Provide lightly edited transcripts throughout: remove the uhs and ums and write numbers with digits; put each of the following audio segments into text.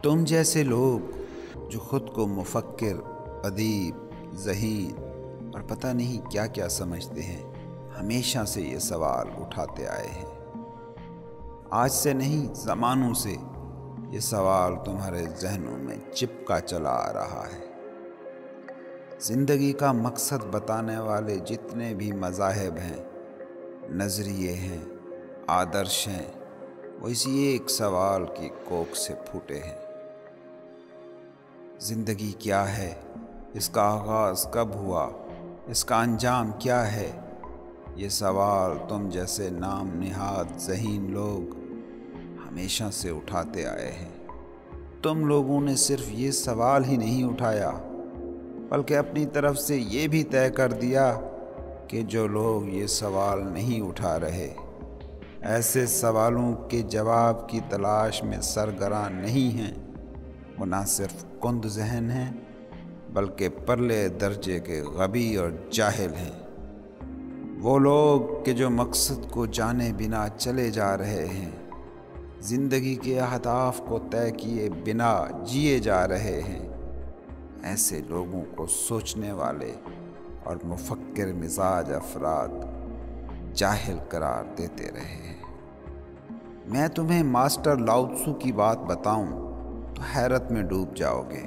تم جیسے لوگ جو خود کو مفکر، ادیب، ذہین اور پتہ نہیں کیا کیا سمجھتے ہیں، ہمیشہ سے یہ سوال اٹھاتے آئے ہیں۔ آج سے نہیں، زمانوں سے یہ سوال تمہارے ذہنوں میں چپکا چلا آ رہا ہے۔ زندگی کا مقصد بتانے والے جتنے بھی مذاہب ہیں، نظریے ہیں، آدرش ہیں، وہ اسی ایک سوال کی کوکھ سے پھوٹے ہیں۔ زندگی کیا ہے؟ اس کا آغاز کب ہوا؟ اس کا انجام کیا ہے؟ یہ سوال تم جیسے نام نہاد ذہین لوگ ہمیشہ سے اٹھاتے آئے ہیں۔ تم لوگوں نے صرف یہ سوال ہی نہیں اٹھایا، بلکہ اپنی طرف سے یہ بھی طے کر دیا کہ جو لوگ یہ سوال نہیں اٹھا رہے، ایسے سوالوں کے جواب کی تلاش میں سرگراں نہیں ہیں، وہ نہ صرف کند ذہن ہیں بلکہ پرلے درجے کے غبی اور جاہل ہیں۔ وہ لوگ کہ جو مقصد کو جانے بنا چلے جا رہے ہیں، زندگی کے اہداف کو طے کیے بنا جیے جا رہے ہیں، ایسے لوگوں کو سوچنے والے اور مفکر مزاج افراد جاہل قرار دیتے رہے ہیں۔ میں تمہیں ماسٹر لاؤ تسو کی بات بتاؤں تو حیرت میں ڈوب جاؤ گے،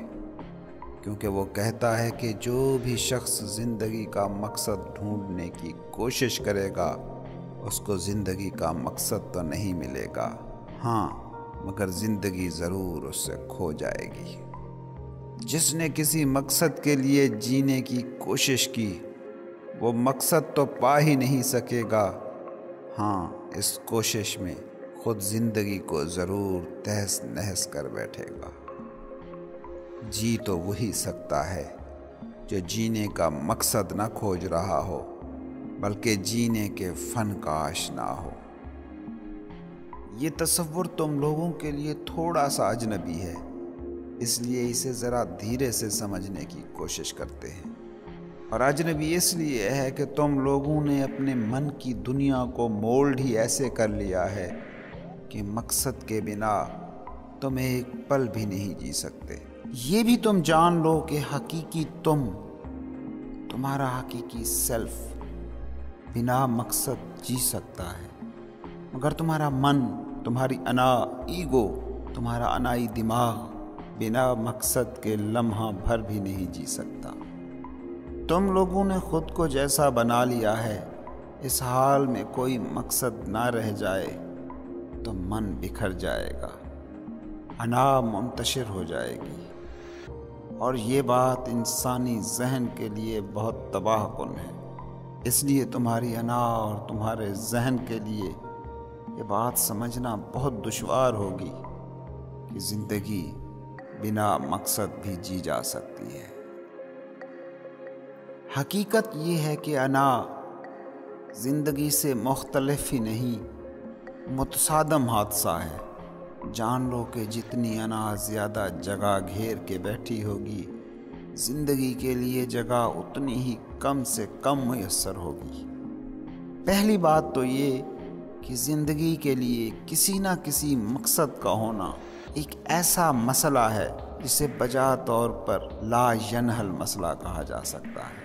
کیونکہ وہ کہتا ہے کہ جو بھی شخص زندگی کا مقصد ڈھونڈنے کی کوشش کرے گا، اس کو زندگی کا مقصد تو نہیں ملے گا، ہاں مگر زندگی ضرور اس سے کھو جائے گی۔ جس نے کسی مقصد کے لیے جینے کی کوشش کی، وہ مقصد تو پا ہی نہیں سکے گا، ہاں اس کوشش میں خود زندگی کو ضرور تہس نہس کر بیٹھے گا۔ جی تو وہی سکتا ہے جو جینے کا مقصد نہ کھوج رہا ہو، بلکہ جینے کے فن کا آشنا ہو۔ یہ تصور تم لوگوں کے لیے تھوڑا سا اجنبی ہے، اس لیے اسے ذرا دھیرے سے سمجھنے کی کوشش کرتے ہیں، اور اجنبی اس لیے ہے کہ تم لوگوں نے اپنے من کی دنیا کو مولڈ ہی ایسے کر لیا ہے کہ مقصد کے بنا تم ایک پل بھی نہیں جی سکتے۔ یہ بھی تم جان لو کہ حقیقی تمہارا حقیقی سیلف بنا مقصد جی سکتا ہے، مگر تمہارا من، تمہاری انا، ایگو، تمہارا انائی دماغ بنا مقصد کے لمحہ بھر بھی نہیں جی سکتا۔ تم لوگوں نے خود کو جیسا بنا لیا ہے، اس حال میں کوئی مقصد نہ رہ جائے تو من بکھر جائے گا، انا منتشر ہو جائے گی، اور یہ بات انسانی ذہن کے لیے بہت تباہ کن ہے۔ اس لیے تمہاری انا اور تمہارے ذہن کے لیے یہ بات سمجھنا بہت دشوار ہوگی کہ زندگی بنا مقصد بھی جی جا سکتی ہے۔ حقیقت یہ ہے کہ انا زندگی سے مختلف ہی نہیں، متصادم حادثہ ہے۔ جان لو کہ جتنی انا زیادہ جگہ گھیر کے بیٹھی ہوگی، زندگی کے لیے جگہ اتنی ہی کم سے کم میسر ہوگی۔ پہلی بات تو یہ کہ زندگی کے لیے کسی نہ کسی مقصد کا ہونا ایک ایسا مسئلہ ہے جسے بجا طور پر لا ینحل مسئلہ کہا جا سکتا ہے۔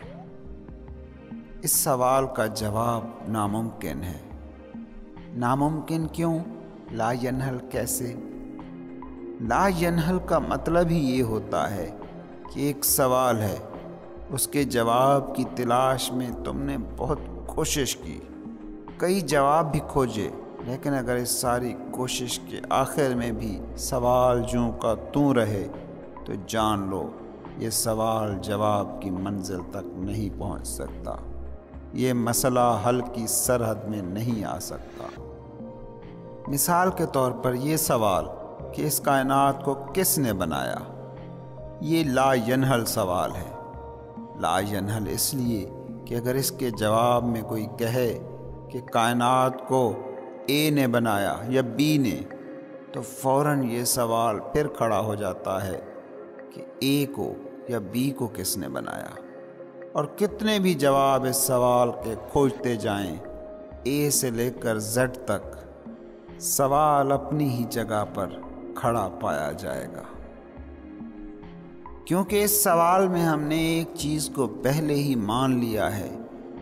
اس سوال کا جواب ناممکن ہے۔ ناممکن کیوں؟ لا ینحل کیسے؟ لا ینحل کا مطلب ہی یہ ہوتا ہے کہ ایک سوال ہے، اس کے جواب کی تلاش میں تم نے بہت کوشش کی، کئی جواب بھی کھوجے، لیکن اگر اس ساری کوشش کے آخر میں بھی سوال جوں کا توں رہے تو جان لو یہ سوال جواب کی منزل تک نہیں پہنچ سکتا، یہ مسئلہ حل کی سرحد میں نہیں آ سکتا۔ مثال کے طور پر یہ سوال کہ اس کائنات کو کس نے بنایا، یہ لا ینحل سوال ہے۔ لا ینحل اس لیے کہ اگر اس کے جواب میں کوئی کہے کہ کائنات کو اے نے بنایا یا بی نے، تو فوراً یہ سوال پھر کھڑا ہو جاتا ہے کہ اے کو یا بی کو کس نے بنایا، اور کتنے بھی جواب اس سوال کے کھوجتے جائیں، اے سے لے کر زیڈ تک، سوال اپنی ہی جگہ پر کھڑا پایا جائے گا۔ کیونکہ اس سوال میں ہم نے ایک چیز کو پہلے ہی مان لیا ہے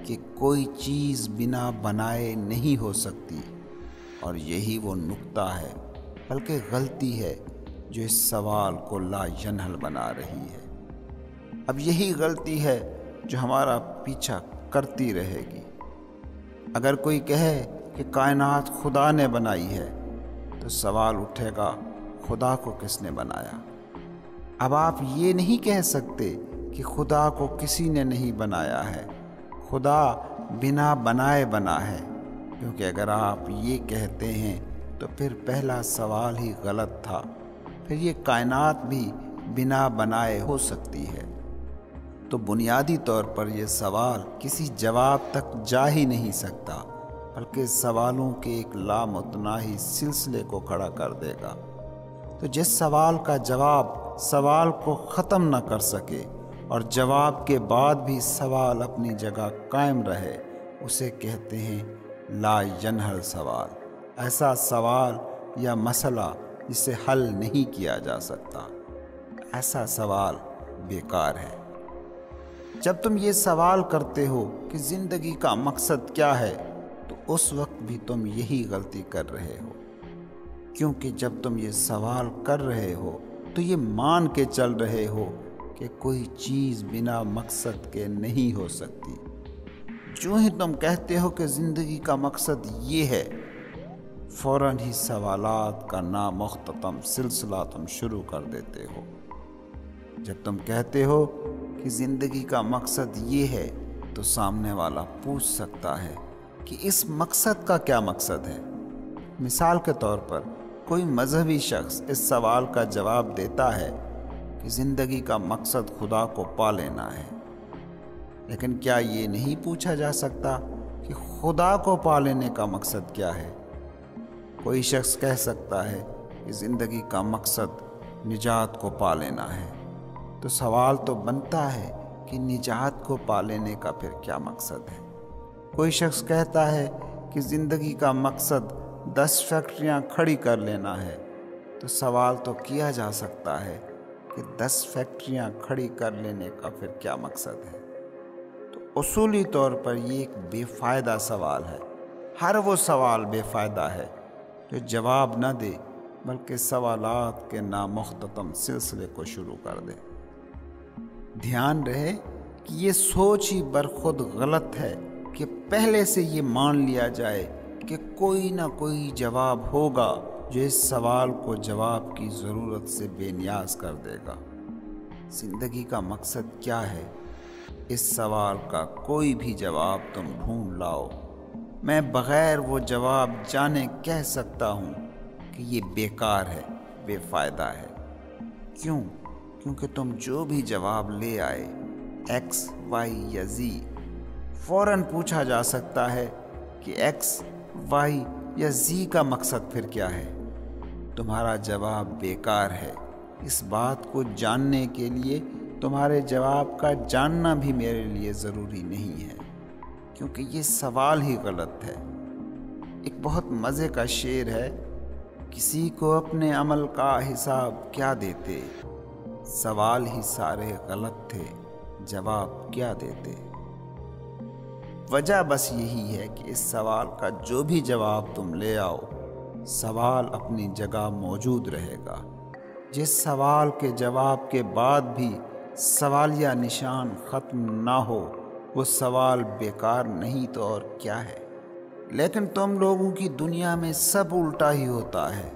کہ کوئی چیز بنا بنائے نہیں ہو سکتی، اور یہی وہ نقطہ ہے، بلکہ غلطی ہے جو اس سوال کو لا ینحل بنا رہی ہے۔ اب یہی غلطی ہے جو ہمارا پیچھا کرتی رہے گی۔ اگر کوئی کہے کہ کائنات خدا نے بنائی ہے تو سوال اٹھے گا، خدا کو کس نے بنایا؟ اب آپ یہ نہیں کہہ سکتے کہ خدا کو کسی نے نہیں بنایا ہے، خدا بنا بنائے بنا ہے، کیونکہ اگر آپ یہ کہتے ہیں تو پھر پہلا سوال ہی غلط تھا۔ پھر یہ کائنات بھی بنا بنائے ہو سکتی ہے۔ تو بنیادی طور پر یہ سوال کسی جواب تک جا ہی نہیں سکتا، بلکہ سوالوں کے ایک لامتناہی سلسلے کو کھڑا کر دے گا۔ تو جس سوال کا جواب سوال کو ختم نہ کر سکے اور جواب کے بعد بھی سوال اپنی جگہ قائم رہے، اسے کہتے ہیں لا ینحل سوال۔ ایسا سوال یا مسئلہ جسے حل نہیں کیا جا سکتا، ایسا سوال بیکار ہے۔ جب تم یہ سوال کرتے ہو کہ زندگی کا مقصد کیا ہے، تو اس وقت بھی تم یہی غلطی کر رہے ہو، کیونکہ جب تم یہ سوال کر رہے ہو تو یہ مان کے چل رہے ہو کہ کوئی چیز بنا مقصد کے نہیں ہو سکتی۔ جو ہی تم کہتے ہو کہ زندگی کا مقصد یہ ہے، فوراً ہی سوالات کا نامختتم سلسلہ تم شروع کر دیتے ہو۔ جب تم کہتے ہو کہ زندگی کا مقصد یہ ہے، تو سامنے والا پوچھ سکتا ہے کہ اس مقصد کا کیا مقصد ہے؟ مثال کے طور پر کوئی مذہبی شخص اس سوال کا جواب دیتا ہے کہ زندگی کا مقصد خدا کو پا لینا ہے، لیکن کیا یہ نہیں پوچھا جا سکتا کہ خدا کو پا لینے کا مقصد کیا ہے؟ کوئی شخص کہہ سکتا ہے کہ زندگی کا مقصد نجات کو پا لینا ہے، تو سوال تو بنتا ہے کہ نجات کو پا لینے کا پھر کیا مقصد ہے؟ کوئی شخص کہتا ہے کہ زندگی کا مقصد 10 فیکٹریاں کھڑی کر لینا ہے، تو سوال تو کیا جا سکتا ہے کہ 10 فیکٹریاں کھڑی کر لینے کا پھر کیا مقصد ہے؟ تو اصولی طور پر یہ ایک بے فائدہ سوال ہے۔ ہر وہ سوال بے فائدہ ہے جو جواب نہ دے، بلکہ سوالات کے نامختتم سلسلے کو شروع کر دے۔ دھیان رہے کہ یہ سوچ ہی برخود غلط ہے کہ پہلے سے یہ مان لیا جائے کہ کوئی نہ کوئی جواب ہوگا جو اس سوال کو جواب کی ضرورت سے بے نیاز کر دے گا۔ زندگی کا مقصد کیا ہے؟ اس سوال کا کوئی بھی جواب تم ڈھونڈ لاؤ، میں بغیر وہ جواب جانے کہہ سکتا ہوں کہ یہ بیکار ہے، بے فائدہ ہے۔ کیوں؟ کیونکہ تم جو بھی جواب لے آئے، ایکس، وائی یا زی، فوراً پوچھا جا سکتا ہے کہ ایکس، وائی یا زی کا مقصد پھر کیا ہے؟ تمہارا جواب بیکار ہے۔ اس بات کو جاننے کے لیے تمہارے جواب کا جاننا بھی میرے لیے ضروری نہیں ہے، کیونکہ یہ سوال ہی غلط ہے۔ ایک بہت مزے کا شعر ہے، کسی کو اپنے عمل کا حساب کیا دیتے، سوال ہی سارے غلط تھے، جواب کیا دیتے۔ وجہ بس یہی ہے کہ اس سوال کا جو بھی جواب تم لے آؤ، سوال اپنی جگہ موجود رہے گا۔ جس سوال کے جواب کے بعد بھی سوالیہ نشان ختم نہ ہو، وہ سوال بیکار نہیں تو اور کیا ہے۔ لیکن تم لوگوں کی دنیا میں سب الٹا ہی ہوتا ہے۔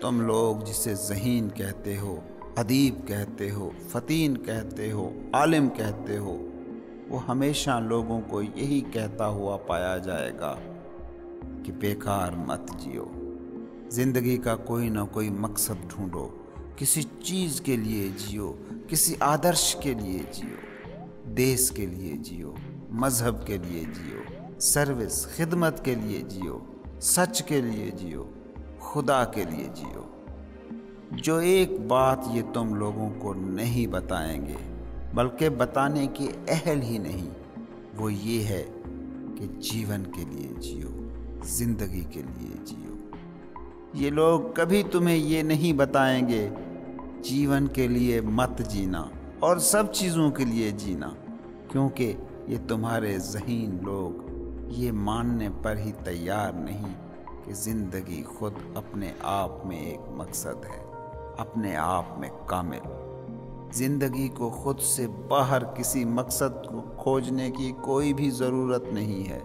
تم لوگ جسے ذہین کہتے ہو، ادیب کہتے ہو، فطین کہتے ہو، عالم کہتے ہو، وہ ہمیشہ لوگوں کو یہی کہتا ہوا پایا جائے گا کہ بیکار مت جیو، زندگی کا کوئی نہ کوئی مقصد ڈھونڈو، کسی چیز کے لیے جیو، کسی آدرش کے لیے جیو، دیس کے لیے جیو، مذہب کے لیے جیو، سروس خدمت کے لیے جیو، سچ کے لیے جیو، خدا کے لیے جیو۔ جو ایک بات یہ تم لوگوں کو نہیں بتائیں گے، بلکہ بتانے کے اہل ہی نہیں، وہ یہ ہے کہ جیون کے لیے جیو، زندگی کے لیے جیو۔ یہ لوگ کبھی تمہیں یہ نہیں بتائیں گے جیون کے لیے مت جینا اور سب چیزوں کے لیے جینا، کیونکہ یہ تمہارے ذہین لوگ یہ ماننے پر ہی تیار نہیں کہ زندگی خود اپنے آپ میں ایک مقصد ہے، اپنے آپ میں کامل۔ زندگی کو خود سے باہر کسی مقصد کو کھوجنے کی کوئی بھی ضرورت نہیں ہے۔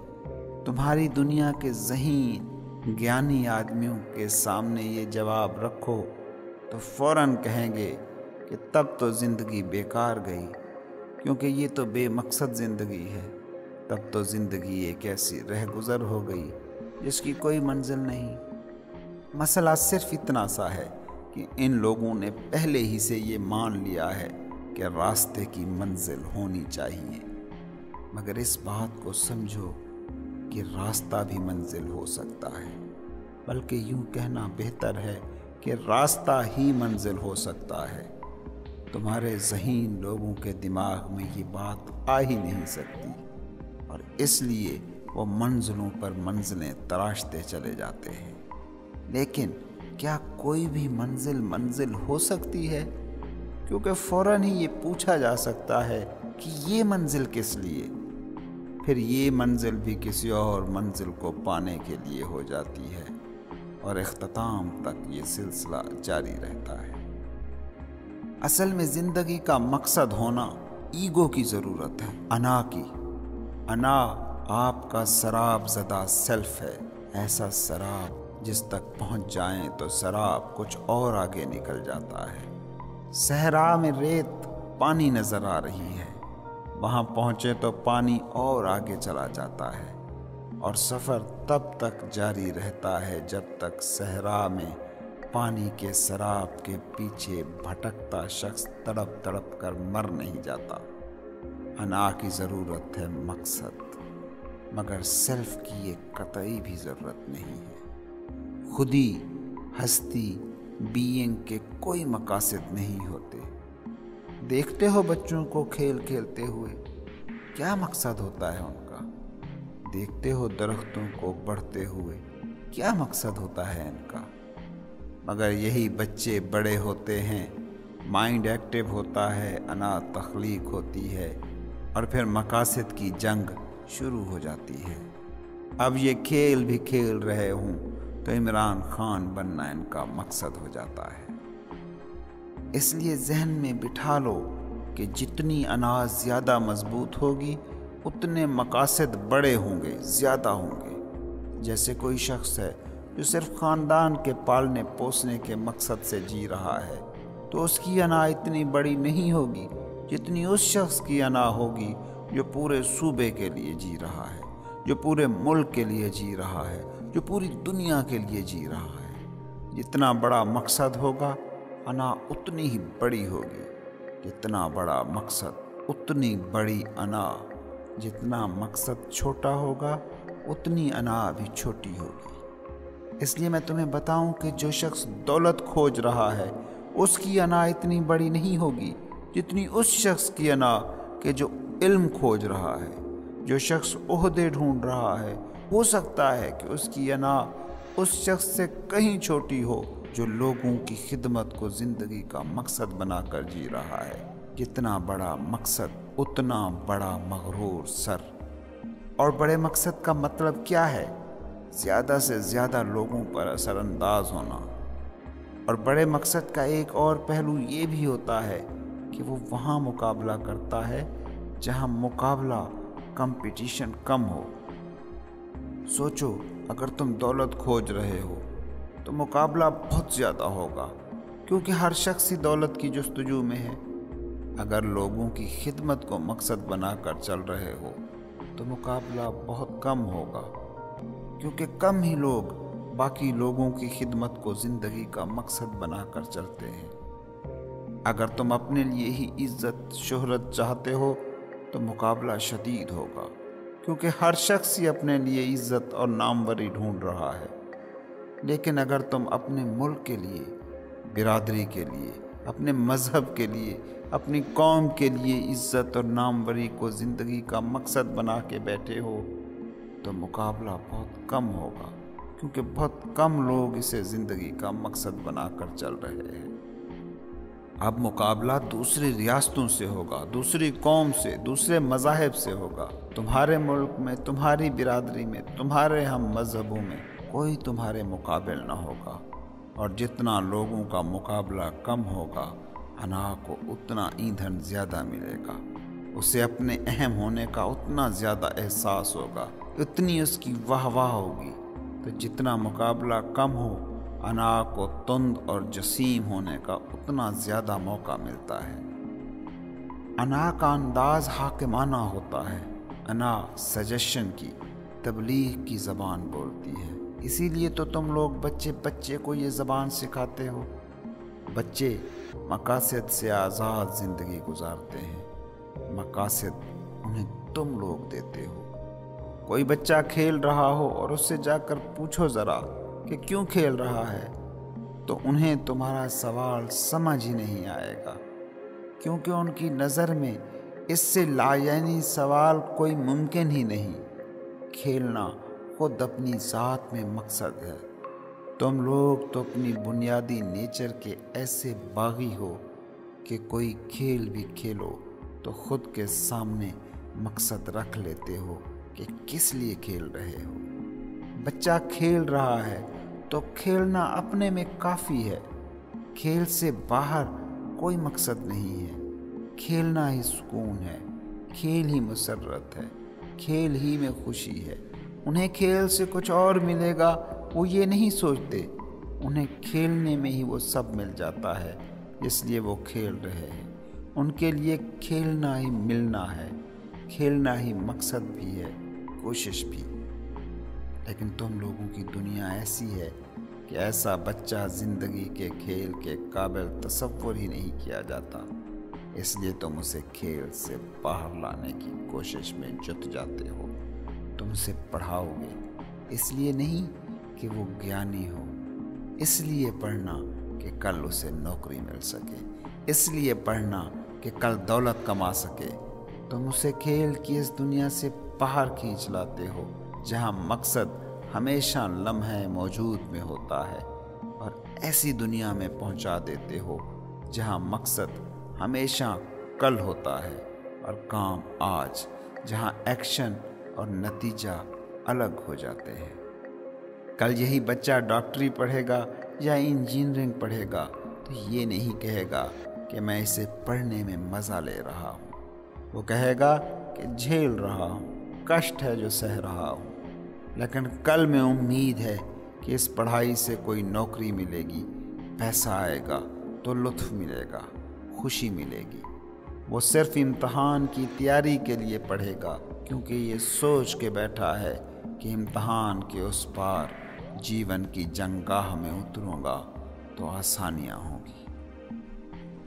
تمہاری دنیا کے ذہین گیانی آدمیوں کے سامنے یہ جواب رکھو تو فوراً کہیں گے کہ تب تو زندگی بیکار گئی، کیونکہ یہ تو بے مقصد زندگی ہے۔ تب تو زندگی ایک ایسی رہ گزر ہو گئی جس کی کوئی منزل نہیں۔ مسئلہ صرف اتنا سا ہے کہ ان لوگوں نے پہلے ہی سے یہ مان لیا ہے کہ راستے کی منزل ہونی چاہیے، مگر اس بات کو سمجھو کہ راستہ بھی منزل ہو سکتا ہے، بلکہ یوں کہنا بہتر ہے کہ راستہ ہی منزل ہو سکتا ہے۔ تمہارے ذہین لوگوں کے دماغ میں یہ بات آ ہی نہیں سکتی، اور اس لیے وہ منزلوں پر منزلیں تراشتے چلے جاتے ہیں۔ لیکن کیا کوئی بھی منزل ہو سکتی ہے؟ کیونکہ فوراً ہی یہ پوچھا جا سکتا ہے کہ یہ منزل کس لیے؟ پھر یہ منزل بھی کسی اور منزل کو پانے کے لیے ہو جاتی ہے، اور اختتام تک یہ سلسلہ جاری رہتا ہے۔ اصل میں زندگی کا مقصد ہونا ایگو کی ضرورت ہے، انا کی۔ انا آپ کا سراب زدہ سیلف ہے، ایسا سراب جس تک پہنچ جائیں تو سراب کچھ اور آگے نکل جاتا ہے۔ صحرا میں ریت پانی نظر آ رہی ہے، وہاں پہنچے تو پانی اور آگے چلا جاتا ہے، اور سفر تب تک جاری رہتا ہے جب تک صحرا میں پانی کے سراب کے پیچھے بھٹکتا شخص تڑپ تڑپ کر مر نہیں جاتا۔ انا کی ضرورت ہے مقصد، مگر سیلف کی ایک قطعی بھی ضرورت نہیں ہے۔ خودی، ہستی، بینگ کے کوئی مقاصد نہیں ہوتے۔ دیکھتے ہو بچوں کو کھیل کھیلتے ہوئے، کیا مقصد ہوتا ہے ان کا؟ دیکھتے ہو درختوں کو بڑھتے ہوئے، کیا مقصد ہوتا ہے ان کا؟ مگر یہی بچے بڑے ہوتے ہیں، مائنڈ ایکٹیو ہوتا ہے، انا تخلیق ہوتی ہے، اور پھر مقاصد کی جنگ شروع ہو جاتی ہے۔ اب یہ کھیل بھی کھیل رہے ہوں تو عمران خان بننا ان کا مقصد ہو جاتا ہے۔ اس لیے ذہن میں بٹھا لو کہ جتنی انا زیادہ مضبوط ہوگی اتنے مقاصد بڑے ہوں گے، زیادہ ہوں گے۔ جیسے کوئی شخص ہے جو صرف خاندان کے پالنے پوسنے کے مقصد سے جی رہا ہے، تو اس کی انا اتنی بڑی نہیں ہوگی جتنی اس شخص کی انا ہوگی جو پورے صوبے کے لیے جی رہا ہے، جو پورے ملک کے لیے جی رہا ہے، جو پوری دنیا کے لیے جی رہا ہے۔ جتنا بڑا مقصد ہوگا انا اتنی ہی بڑی ہوگی، جتنا بڑا مقصد اتنی بڑی انا، جتنا مقصد چھوٹا ہوگا اتنی انا بھی چھوٹی ہوگی۔ اس لیے میں تمہیں بتاؤں کہ جو شخص دولت کھوج رہا ہے اس کی انا اتنی بڑی نہیں ہوگی جتنی اس شخص کی انا کہ جو علم کھوج رہا ہے۔ جو شخص عہدے ڈھونڈ رہا ہے، ہو سکتا ہے کہ اس کی انا اس شخص سے کہیں چھوٹی ہو جو لوگوں کی خدمت کو زندگی کا مقصد بنا کر جی رہا ہے۔ جتنا بڑا مقصد اتنا بڑا مغرور سر۔ اور بڑے مقصد کا مطلب کیا ہے؟ زیادہ سے زیادہ لوگوں پر اثر انداز ہونا۔ اور بڑے مقصد کا ایک اور پہلو یہ بھی ہوتا ہے کہ وہ وہاں مقابلہ کرتا ہے جہاں مقابلہ، کمپٹیشن کم ہو۔ سوچو، اگر تم دولت کھوج رہے ہو تو مقابلہ بہت زیادہ ہوگا، کیونکہ ہر شخص ہی دولت کی جستجو میں ہے۔ اگر لوگوں کی خدمت کو مقصد بنا کر چل رہے ہو تو مقابلہ بہت کم ہوگا، کیونکہ کم ہی لوگ باقی لوگوں کی خدمت کو زندگی کا مقصد بنا کر چلتے ہیں۔ اگر تم اپنے لیے ہی عزت، شہرت چاہتے ہو تو مقابلہ شدید ہوگا، کیونکہ ہر شخص ہی اپنے لیے عزت اور ناموری ڈھونڈ رہا ہے۔ لیکن اگر تم اپنے ملک کے لیے، برادری کے لیے، اپنے مذہب کے لیے، اپنی قوم کے لیے عزت اور ناموری کو زندگی کا مقصد بنا کے بیٹھے ہو تو مقابلہ بہت کم ہوگا، کیونکہ بہت کم لوگ اسے زندگی کا مقصد بنا کر چل رہے ہیں۔ اب مقابلہ دوسری ریاستوں سے ہوگا، دوسری قوم سے، دوسرے مذاہب سے ہوگا۔ تمہارے ملک میں، تمہاری برادری میں، تمہارے ہم مذہبوں میں کوئی تمہارے مقابل نہ ہوگا، اور جتنا لوگوں کا مقابلہ کم ہوگا، انا کو اتنا ایندھن زیادہ ملے گا، اسے اپنے اہم ہونے کا اتنا زیادہ احساس ہوگا، اتنی اس کی واہ واہ ہوگی۔ تو جتنا مقابلہ کم ہو، انا کو تند اور جسیم ہونے کا اتنا زیادہ موقع ملتا ہے۔ انا کا انداز حاکمانہ ہوتا ہے۔ انا سجیشن کی، تبلیغ کی زبان بولتی ہے۔ اسی لیے تو تم لوگ بچے کو یہ زبان سکھاتے ہو۔ بچے مقاصد سے آزاد زندگی گزارتے ہیں، مقاصد انہیں تم لوگ دیتے ہو۔ کوئی بچہ کھیل رہا ہو اور اس سے جا کر پوچھو ذرا کہ کیوں کھیل رہا ہے، تو انہیں تمہارا سوال سمجھ ہی نہیں آئے گا، کیونکہ ان کی نظر میں اس سے لایعنی سوال کوئی ممکن ہی نہیں۔ کھیلنا خود اپنی ذات میں مقصد ہے۔ تم لوگ تو اپنی بنیادی نیچر کے ایسے باغی ہو کہ کوئی کھیل بھی کھیلو تو خود کے سامنے مقصد رکھ لیتے ہو کہ کس لیے کھیل رہے ہو۔ بچہ کھیل رہا ہے تو کھیلنا اپنے میں کافی ہے۔ کھیل سے باہر کوئی مقصد نہیں ہے۔ کھیلنا ہی سکون ہے، کھیل ہی مسرت ہے، کھیل ہی میں خوشی ہے۔ انہیں کھیل سے کچھ اور ملے گا وہ یہ نہیں سوچتے، انہیں کھیلنے میں ہی وہ سب مل جاتا ہے، اس لیے وہ کھیل رہے ہیں۔ ان کے لیے کھیلنا ہی ملنا ہے، کھیلنا ہی مقصد بھی ہے، کوشش بھی۔ لیکن تم لوگوں کی دنیا ایسی ہے کہ ایسا بچہ زندگی کے کھیل کے قابل تصور ہی نہیں کیا جاتا، اس لیے تم اسے کھیل سے باہر لانے کی کوشش میں جت جاتے ہو۔ تم اسے پڑھاؤ گے اس لیے نہیں کہ وہ گیانی ہو، اس لیے پڑھنا کہ کل اسے نوکری مل سکے، اس لیے پڑھنا کہ کل دولت کما سکے۔ تم اسے کھیل کی اس دنیا سے باہر کھینچ لاتے ہو جہاں مقصد ہمیشہ لمحے موجود میں ہوتا ہے، اور ایسی دنیا میں پہنچا دیتے ہو جہاں مقصد ہمیشہ کل ہوتا ہے اور کام آج، جہاں ایکشن اور نتیجہ الگ ہو جاتے ہیں۔ کل یہی بچہ ڈاکٹری پڑھے گا یا انجینئرنگ پڑھے گا تو یہ نہیں کہے گا کہ میں اسے پڑھنے میں مزہ لے رہا ہوں، وہ کہے گا کہ جھیل رہا ہوں، کشٹ ہے جو سہ رہا ہوں، لیکن کل میں امید ہے کہ اس پڑھائی سے کوئی نوکری ملے گی، پیسہ آئے گا تو لطف ملے گا، خوشی ملے گی۔ وہ صرف امتحان کی تیاری کے لیے پڑھے گا، کیونکہ یہ سوچ کے بیٹھا ہے کہ امتحان کے اس پار جیون کی جنگاہ میں اتروں گا تو آسانیاں ہوں گی۔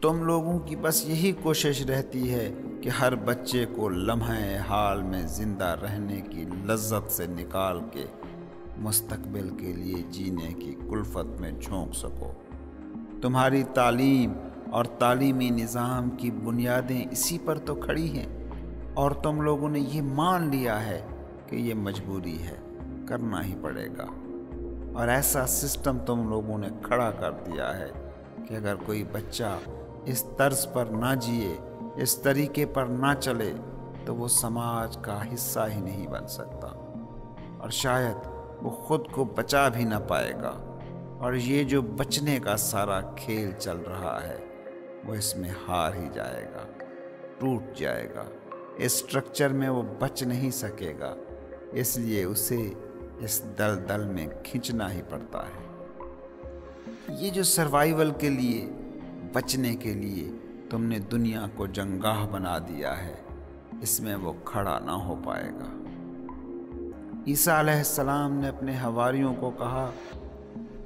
تم لوگوں کی بس یہی کوشش رہتی ہے کہ ہر بچے کو لمحے حال میں زندہ رہنے کی لذت سے نکال کے مستقبل کے لیے جینے کی کلفت میں جھونک سکو۔ تمہاری تعلیم اور تعلیمی نظام کی بنیادیں اسی پر تو کھڑی ہیں، اور تم لوگوں نے یہ مان لیا ہے کہ یہ مجبوری ہے، کرنا ہی پڑے گا۔ اور ایسا سسٹم تم لوگوں نے کھڑا کر دیا ہے کہ اگر کوئی بچہ اس طرز پر نہ جیے، اس طریقے پر نہ چلے تو وہ سماج کا حصہ ہی نہیں بن سکتا، اور شاید وہ خود کو بچا بھی نہ پائے گا۔ اور یہ جو بچنے کا سارا کھیل چل رہا ہے وہ اس میں ہار ہی جائے گا، ٹوٹ جائے گا۔ اس سٹرکچر میں وہ بچ نہیں سکے گا، اس لیے اسے اس دلدل میں کھنچنا ہی پڑتا ہے۔ یہ جو سروائیول کے لیے، بچنے کے لیے تم نے دنیا کو جنگاہ بنا دیا ہے، اس میں وہ کھڑا نہ ہو پائے گا۔ عیسیٰ علیہ السلام نے اپنے حواریوں کو کہا،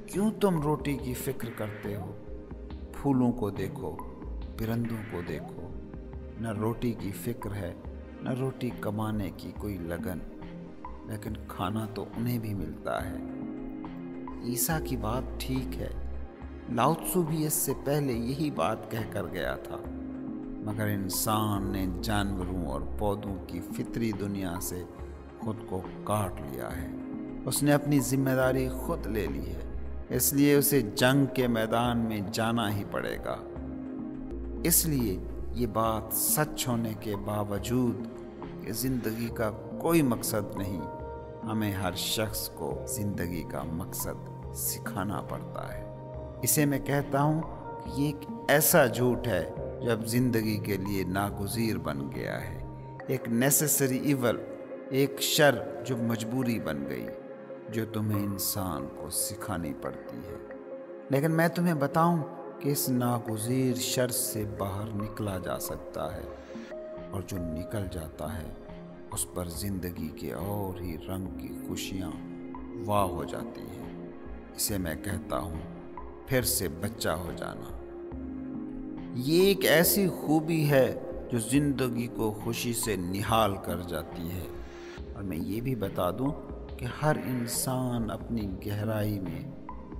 کیوں تم روٹی کی فکر کرتے ہو؟ پھولوں کو دیکھو، پرندوں کو دیکھو، نہ روٹی کی فکر ہے، نہ روٹی کمانے کی کوئی لگن، لیکن کھانا تو انہیں بھی ملتا ہے۔ عیسیٰ کی بات ٹھیک ہے، لاؤ تسو بھی اس سے پہلے یہی بات کہہ کر گیا تھا، مگر انسان نے جانوروں اور پودوں کی فطری دنیا سے خود کو کاٹ لیا ہے۔ اس نے اپنی ذمہ داری خود لے لی ہے، اس لیے اسے جنگ کے میدان میں جانا ہی پڑے گا۔ اس لیے یہ بات سچ ہونے کے باوجود کہ زندگی کا کوئی مقصد نہیں، ہمیں ہر شخص کو زندگی کا مقصد سکھانا پڑتا ہے۔ اسے میں کہتا ہوں کہ یہ ایک ایسا جھوٹ ہے جو اب زندگی کے لیے ناگزیر بن گیا ہے، ایک نیسیسری ایول، ایک شر جو مجبوری بن گئی، جو تمہیں انسان کو سکھانی پڑتی ہے۔ لیکن میں تمہیں بتاؤں کہ اس ناگزیر شر سے باہر نکلا جا سکتا ہے، اور جو نکل جاتا ہے اس پر زندگی کے اور ہی رنگ کی خوشیاں واہ ہو جاتی ہیں۔ اسے میں کہتا ہوں پھر سے بچہ ہو جانا۔ یہ ایک ایسی خوبی ہے جو زندگی کو خوشی سے نہال کر جاتی ہے، اور میں یہ بھی بتا دوں کہ ہر انسان اپنی گہرائی میں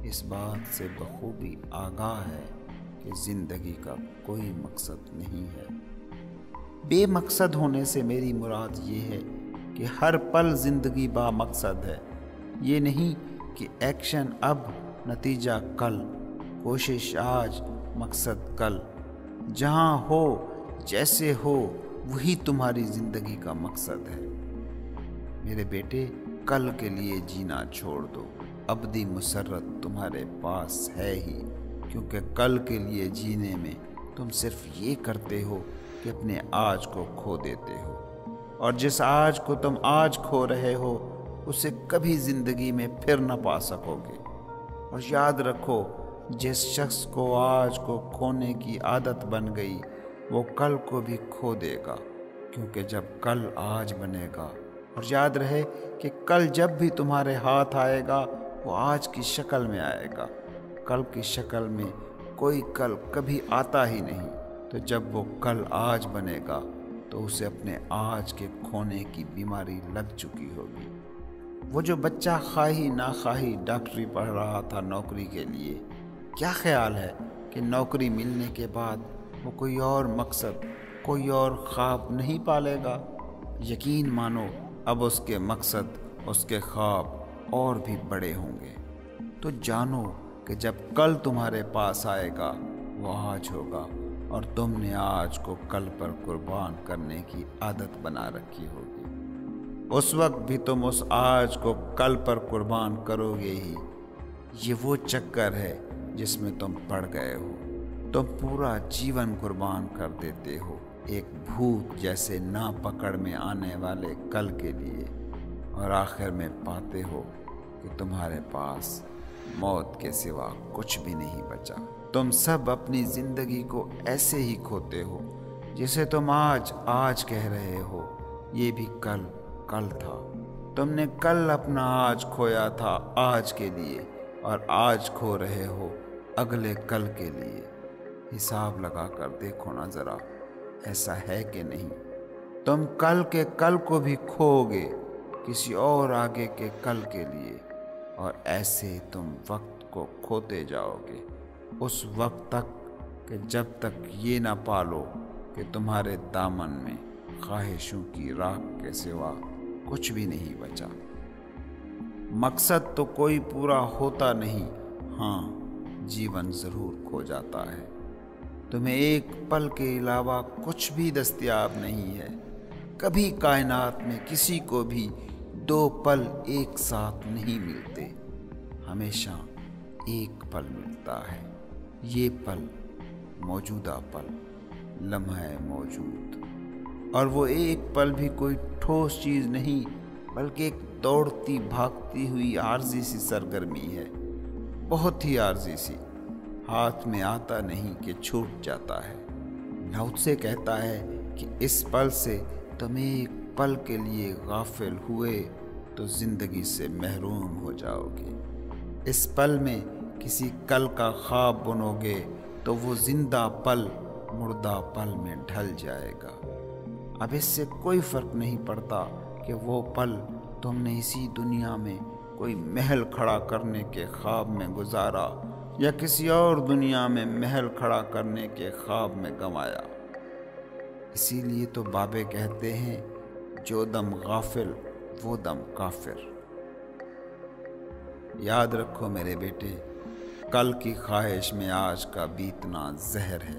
اس بات سے بخوبی آگاہ ہے کہ زندگی کا کوئی مقصد نہیں ہے۔ بے مقصد ہونے سے میری مراد یہ ہے کہ ہر پل زندگی با مقصد ہے، یہ نہیں کہ ایکشن اب، نتیجہ کل، کوشش آج، مقصد کل۔ جہاں ہو، جیسے ہو، وہی تمہاری زندگی کا مقصد ہے۔ میرے بیٹے، کل کے لیے جینا چھوڑ دو، ابدی مسرت تمہارے پاس ہے ہی، کیونکہ کل کے لیے جینے میں تم صرف یہ کرتے ہو کہ اپنے آج کو کھو دیتے ہو، اور جس آج کو تم آج کھو رہے ہو اسے کبھی زندگی میں پھر نہ پا سکو گے۔ اور یاد رکھو، جس شخص کو آج کو کھونے کی عادت بن گئی وہ کل کو بھی کھو دے گا، کیونکہ جب کل آج بنے گا، اور یاد رہے کہ کل جب بھی تمہارے ہاتھ آئے گا وہ آج کی شکل میں آئے گا، کل کی شکل میں کوئی کل کبھی آتا ہی نہیں۔ تو جب وہ کل آج بنے گا تو اسے اپنے آج کے کھونے کی بیماری لگ چکی ہوگی۔ وہ جو بچہ خواہی نہ خواہی ڈاکٹری پڑھ رہا تھا نوکری کے لیے، کیا خیال ہے کہ نوکری ملنے کے بعد وہ کوئی اور مقصد، کوئی اور خواب نہیں پالے گا؟ یقین مانو اب اس کے مقصد، اس کے خواب اور بھی بڑے ہوں گے۔ تو جانو کہ جب کل تمہارے پاس آئے گا وہ آج ہوگا، اور تم نے آج کو کل پر قربان کرنے کی عادت بنا رکھی ہوگی۔ اس وقت بھی تم اس آج کو کل پر قربان کرو گے ہی۔ یہ وہ چکر ہے جس میں تم پڑ گئے ہو۔ تم پورا جیون قربان کر دیتے ہو ایک بھوت جیسے نا پکڑ میں آنے والے کل کے لیے، اور آخر میں پاتے ہو کہ تمہارے پاس موت کے سوا کچھ بھی نہیں بچا۔ تم سب اپنی زندگی کو ایسے ہی کھوتے ہو، جسے تم آج کہہ رہے ہو، یہ بھی کل تھا۔ تم نے کل اپنا آج کھویا تھا آج کے لیے، اور آج کھو رہے ہو اگلے کل کے لیے۔ حساب لگا کر دیکھو نا ذرا، ایسا ہے کہ نہیں؟ تم کل کے کل کو بھی کھو گے کسی اور آگے کے کل کے لیے، اور ایسے تم وقت کو کھوتے جاؤ گے اس وقت تک کہ جب تک یہ نہ پالو کہ تمہارے دامن میں خواہشوں کی راکھ کے سوا کچھ بھی نہیں بچا۔ مقصد تو کوئی پورا ہوتا نہیں، ہاں جیون ضرور کھو جاتا ہے۔ تمہیں ایک پل کے علاوہ کچھ بھی دستیاب نہیں ہے۔ کبھی کائنات میں کسی کو بھی دو پل ایک ساتھ نہیں ملتے، ہمیشہ ایک پل ملتا ہے۔ یہ پل موجودہ پل، لمحہ موجود، اور وہ ایک پل بھی کوئی ٹھوس چیز نہیں بلکہ ایک دوڑتی بھاگتی ہوئی عارضی سی سرگرمی ہے، بہت ہی عارضی سی، ہاتھ میں آتا نہیں کہ چھوٹ جاتا ہے۔ لاؤ سے کہتا ہے کہ اس پل سے تم ایک پل کے لیے غافل ہوئے تو زندگی سے محروم ہو جاؤ گے۔ اس پل میں کسی کل کا خواب بنو گے تو وہ زندہ پل مردہ پل میں ڈھل جائے گا۔ اب اس سے کوئی فرق نہیں پڑتا کہ وہ پل تم نے اسی دنیا میں کوئی محل کھڑا کرنے کے خواب میں گزارا یا کسی اور دنیا میں محل کھڑا کرنے کے خواب میں گنوایا۔ اسی لیے تو بابے کہتے ہیں، جو دم غافل وہ دم کافر۔ یاد رکھو میرے بیٹے، کل کی خواہش میں آج کا بیتنا زہر ہے۔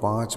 5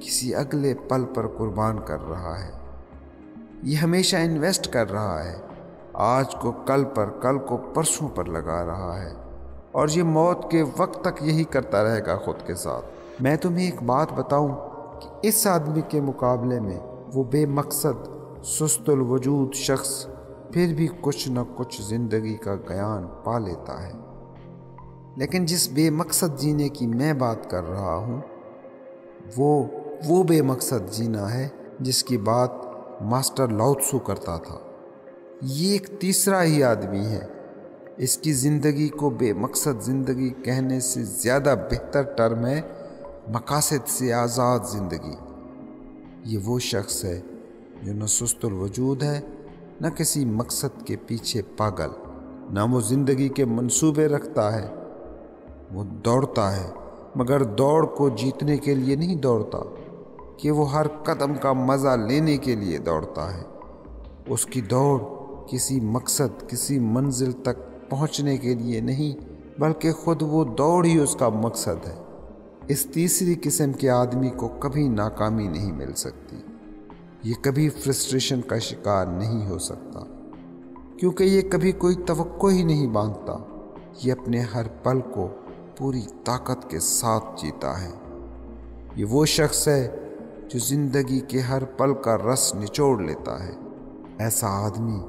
کسی اگلے پل پر قربان کر رہا ہے۔ یہ ہمیشہ انویسٹ کر رہا ہے، آج کو کل پر، کل کو پرسوں پر لگا رہا ہے، اور یہ موت کے وقت تک یہی کرتا رہے گا خود کے ساتھ۔ میں تمہیں ایک بات بتاؤں کہ اس آدمی کے مقابلے میں وہ بے مقصد سست الوجود شخص پھر بھی کچھ نہ کچھ زندگی کا گیان پا لیتا ہے، لیکن جس بے مقصد جینے کی میں بات کر رہا ہوں وہ بے مقصد جینا ہے جس کی بات ماسٹر لاؤ تسو کرتا تھا۔ یہ ایک تیسرا ہی آدمی ہے۔ اس کی زندگی کو بے مقصد زندگی کہنے سے زیادہ بہتر ٹرم ہے مقاصد سے آزاد زندگی۔ یہ وہ شخص ہے جو نہ سست الوجود ہے، نہ کسی مقصد کے پیچھے پاگل، نہ وہ زندگی کے منصوبے رکھتا ہے۔ وہ دوڑتا ہے، مگر دوڑ کو جیتنے کے لیے نہیں دوڑتا کہ وہ ہر قدم کا مزہ لینے کے لیے دوڑتا ہے۔ اس کی دوڑ کسی مقصد، کسی منزل تک پہنچنے کے لیے نہیں، بلکہ خود وہ دوڑ ہی اس کا مقصد ہے۔ اس تیسری قسم کے آدمی کو کبھی ناکامی نہیں مل سکتی، یہ کبھی فرسٹریشن کا شکار نہیں ہو سکتا، کیونکہ یہ کبھی کوئی توقع ہی نہیں باندھتا۔ یہ اپنے ہر پل کو پوری طاقت کے ساتھ جیتا ہے۔ یہ وہ شخص ہے جو زندگی کے ہر پل کا رس نچوڑ لیتا ہے۔ ایسا آدمی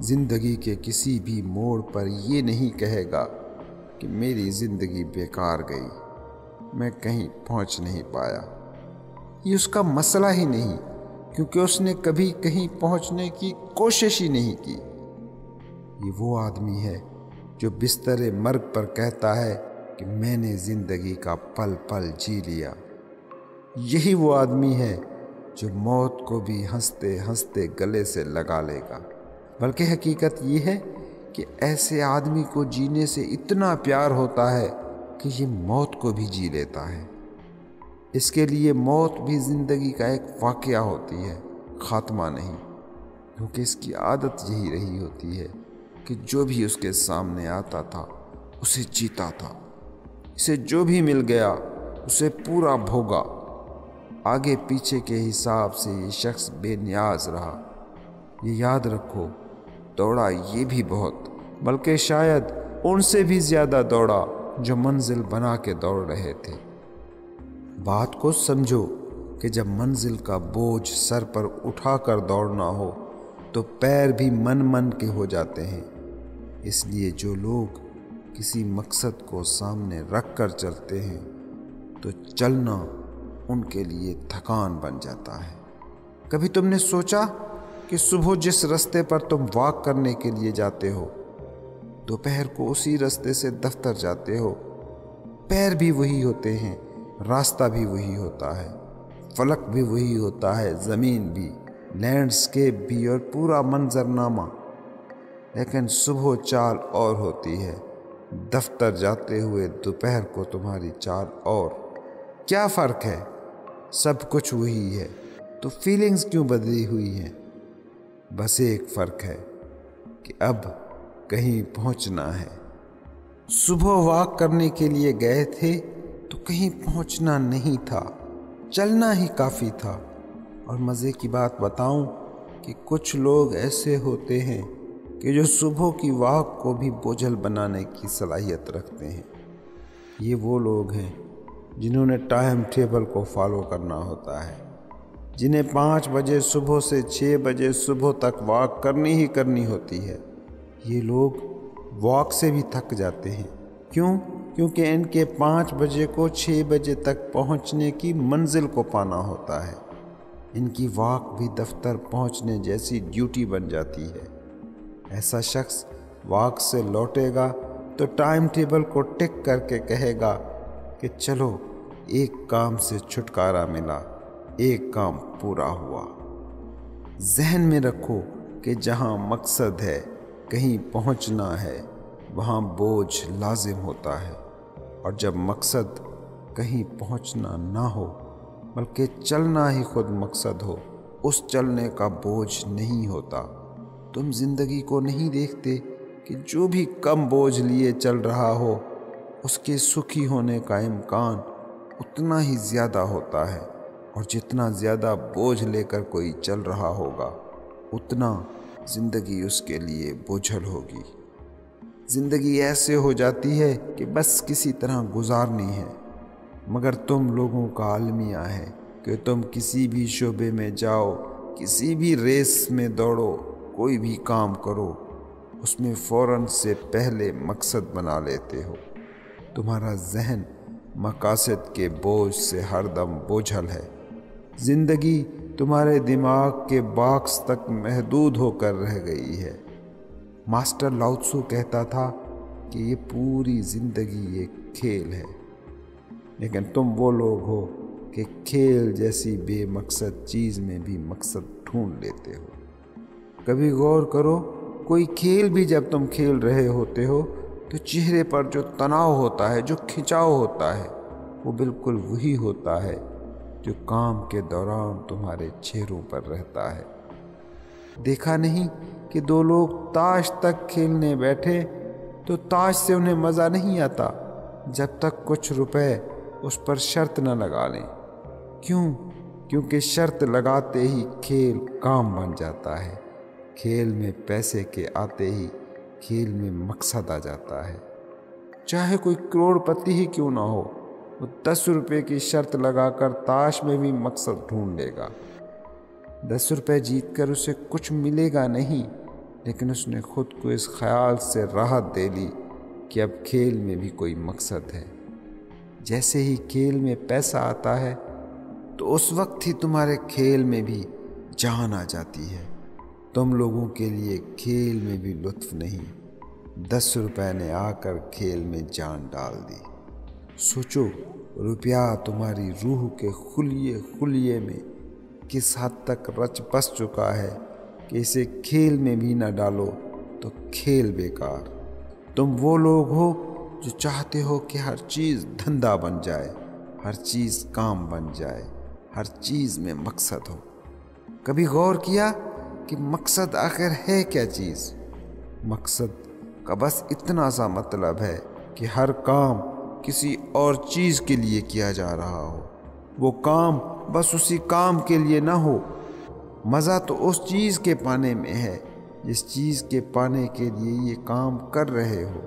زندگی کے کسی بھی موڑ پر یہ نہیں کہے گا کہ میری زندگی بیکار گئی، میں کہیں پہنچ نہیں پایا۔ یہ اس کا مسئلہ ہی نہیں، کیونکہ اس نے کبھی کہیں پہنچنے کی کوشش ہی نہیں کی۔ یہ وہ آدمی ہے جو بستر مرگ پر کہتا ہے کہ میں نے زندگی کا پل پل جی لیا۔ یہی وہ آدمی ہے جو موت کو بھی ہنستے ہنستے گلے سے لگا لے گا۔ بلکہ حقیقت یہ ہے کہ ایسے آدمی کو جینے سے اتنا پیار ہوتا ہے کہ یہ موت کو بھی جی لیتا ہے۔ اس کے لیے موت بھی زندگی کا ایک واقعہ ہوتی ہے، خاتمہ نہیں، کیونکہ اس کی عادت یہی رہی ہوتی ہے کہ جو بھی اس کے سامنے آتا تھا اسے جیتا تھا، اسے جو بھی مل گیا اسے پورا بھوگا۔ آگے پیچھے کے حساب سے یہ شخص بے نیاز رہا۔ یہ یاد رکھو، دوڑا یہ بھی بہت، بلکہ شاید ان سے بھی زیادہ دوڑا جو منزل بنا کے دوڑ رہے تھے۔ بات کو سمجھو کہ جب منزل کا بوجھ سر پر اٹھا کر دوڑنا ہو تو پیر بھی من کے ہو جاتے ہیں۔ اس لیے جو لوگ کسی مقصد کو سامنے رکھ کر چلتے ہیں تو چلنا ان کے لیے تھکان بن جاتا ہے۔ کبھی تم نے سوچا کہ صبح جس رستے پر تم واک کرنے کے لیے جاتے ہو، دوپہر کو اسی رستے سے دفتر جاتے ہو؟ پیر بھی وہی ہوتے ہیں، راستہ بھی وہی ہوتا ہے، فلک بھی وہی ہوتا ہے، زمین بھی، لینڈسکیپ بھی، اور پورا منظرنامہ، لیکن صبح چال اور ہوتی ہے، دفتر جاتے ہوئے دوپہر کو تمہاری چال اور۔ کیا فرق ہے؟ سب کچھ وہی ہے، تو فیلنگز کیوں بدلی ہوئی ہیں؟ بس ایک فرق ہے کہ اب کہیں پہنچنا ہے۔ صبح واک کرنے کے لیے گئے تھے تو کہیں پہنچنا نہیں تھا، چلنا ہی کافی تھا۔ اور مزے کی بات بتاؤں کہ کچھ لوگ ایسے ہوتے ہیں کہ جو صبح کی واک کو بھی بوجھل بنانے کی صلاحیت رکھتے ہیں۔ یہ وہ لوگ ہیں جنہوں نے ٹائم ٹیبل کو فالو کرنا ہوتا ہے، جنہیں 5 بجے صبح سے 6 بجے صبح تک واک کرنی ہی کرنی ہوتی ہے۔ یہ لوگ واک سے بھی تھک جاتے ہیں۔ کیوں؟ کیونکہ ان کے 5 بجے کو 6 بجے تک پہنچنے کی منزل کو پانا ہوتا ہے۔ ان کی واک بھی دفتر پہنچنے جیسی ڈیوٹی بن جاتی ہے۔ ایسا شخص واک سے لوٹے گا تو ٹائم ٹیبل کو ٹک کر کے کہے گا کہ چلو ایک کام سے چھٹکارا ملا، ایک کام پورا ہوا۔ ذہن میں رکھو کہ جہاں مقصد ہے، کہیں پہنچنا ہے، وہاں بوجھ لازم ہوتا ہے، اور جب مقصد کہیں پہنچنا نہ ہو بلکہ چلنا ہی خود مقصد ہو، اس چلنے کا بوجھ نہیں ہوتا۔ تم زندگی کو نہیں دیکھتے کہ جو بھی کم بوجھ لیے چل رہا ہو اس کے سکھی ہونے کا امکان اتنا ہی زیادہ ہوتا ہے اور جتنا زیادہ بوجھ لے کر کوئی چل رہا ہوگا اتنا زندگی اس کے لیے بوجھل ہوگی۔ زندگی ایسے ہو جاتی ہے کہ بس کسی طرح گزارنی ہے، مگر تم لوگوں کا المیہ ہے کہ تم کسی بھی شعبے میں جاؤ، کسی بھی ریس میں دوڑو، کوئی بھی کام کرو، اس میں فوراً سے پہلے مقصد بنا لیتے ہو۔ تمہارا ذہن مقاصد کے بوجھ سے ہر دم بوجھل ہے۔ زندگی تمہارے دماغ کے باکس تک محدود ہو کر رہ گئی ہے۔ ماسٹر لاؤ تسو کہتا تھا کہ یہ پوری زندگی ایک کھیل ہے، لیکن تم وہ لوگ ہو کہ کھیل جیسی بے مقصد چیز میں بھی مقصد ڈھونڈ لیتے ہو۔ کبھی غور کرو، کوئی کھیل بھی جب تم کھیل رہے ہوتے ہو تو چہرے پر جو تناؤ ہوتا ہے، جو کھنچاؤ ہوتا ہے، وہ بالکل وہی ہوتا ہے جو کام کے دوران تمہارے چہروں پر رہتا ہے۔ دیکھا نہیں کہ دو لوگ تاش تک کھیلنے بیٹھے تو تاش سے انہیں مزہ نہیں آتا جب تک کچھ روپے اس پر شرط نہ لگا لیں۔ کیونکہ شرط لگاتے ہی کھیل کام بن جاتا ہے۔ کھیل میں پیسے کے آتے ہی کھیل میں مقصد آ جاتا ہے۔ چاہے کوئی کروڑ پتی ہی کیوں نہ ہو، وہ 10 روپے کی شرط لگا کر تاش میں بھی مقصد ڈھونڈ لے گا۔ 10 روپے جیت کر اسے کچھ ملے گا نہیں، لیکن اس نے خود کو اس خیال سے راحت دے لی کہ اب کھیل میں بھی کوئی مقصد ہے۔ جیسے ہی کھیل میں پیسہ آتا ہے تو اس وقت ہی تمہارے کھیل میں بھی جان آ جاتی ہے۔ تم لوگوں کے لیے کھیل میں بھی لطف نہیں، 10 روپے نے آ کر کھیل میں جان ڈال دی۔ سوچو، روپیہ تمہاری روح کے خلیے میں کس حد تک رچ بس چکا ہے کہ اسے کھیل میں بھی نہ ڈالو تو کھیل بیکار۔ تم وہ لوگ ہو جو چاہتے ہو کہ ہر چیز دھندا بن جائے، ہر چیز کام بن جائے، ہر چیز میں مقصد ہو۔ کبھی غور کیا کہ مقصد آخر ہے کیا چیز؟ مقصد کا بس اتنا سا مطلب ہے کہ ہر کام کسی اور چیز کے لیے کیا جا رہا ہو، وہ کام بس اسی کام کے لیے نہ ہو۔ مزہ تو اس چیز کے پانے میں ہے جس چیز کے پانے کے لیے یہ کام کر رہے ہو۔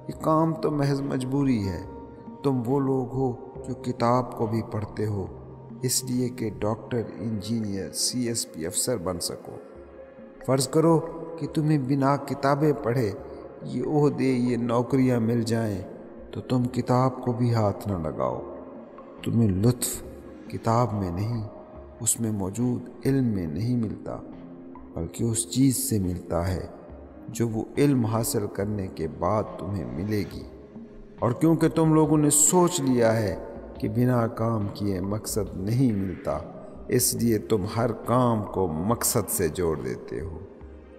یہ کام تو محض مجبوری ہے۔ تم وہ لوگ ہو جو کتاب کو بھی پڑھتے ہو اس لیے کہ ڈاکٹر، انجینئر، CSP افسر بن سکو۔ فرض کرو کہ تمہیں بنا کتابیں پڑھے یہ عہدے، یہ نوکریاں مل جائیں تو تم کتاب کو بھی ہاتھ نہ لگاؤ۔ تمہیں لطف کتاب میں نہیں، اس میں موجود علم میں نہیں ملتا، بلکہ اس چیز سے ملتا ہے جو وہ علم حاصل کرنے کے بعد تمہیں ملے گی۔ اور کیونکہ تم لوگوں نے سوچ لیا ہے کہ بنا کام کیے مقصد نہیں ملتا، اس لیے تم ہر کام کو مقصد سے جوڑ دیتے ہو۔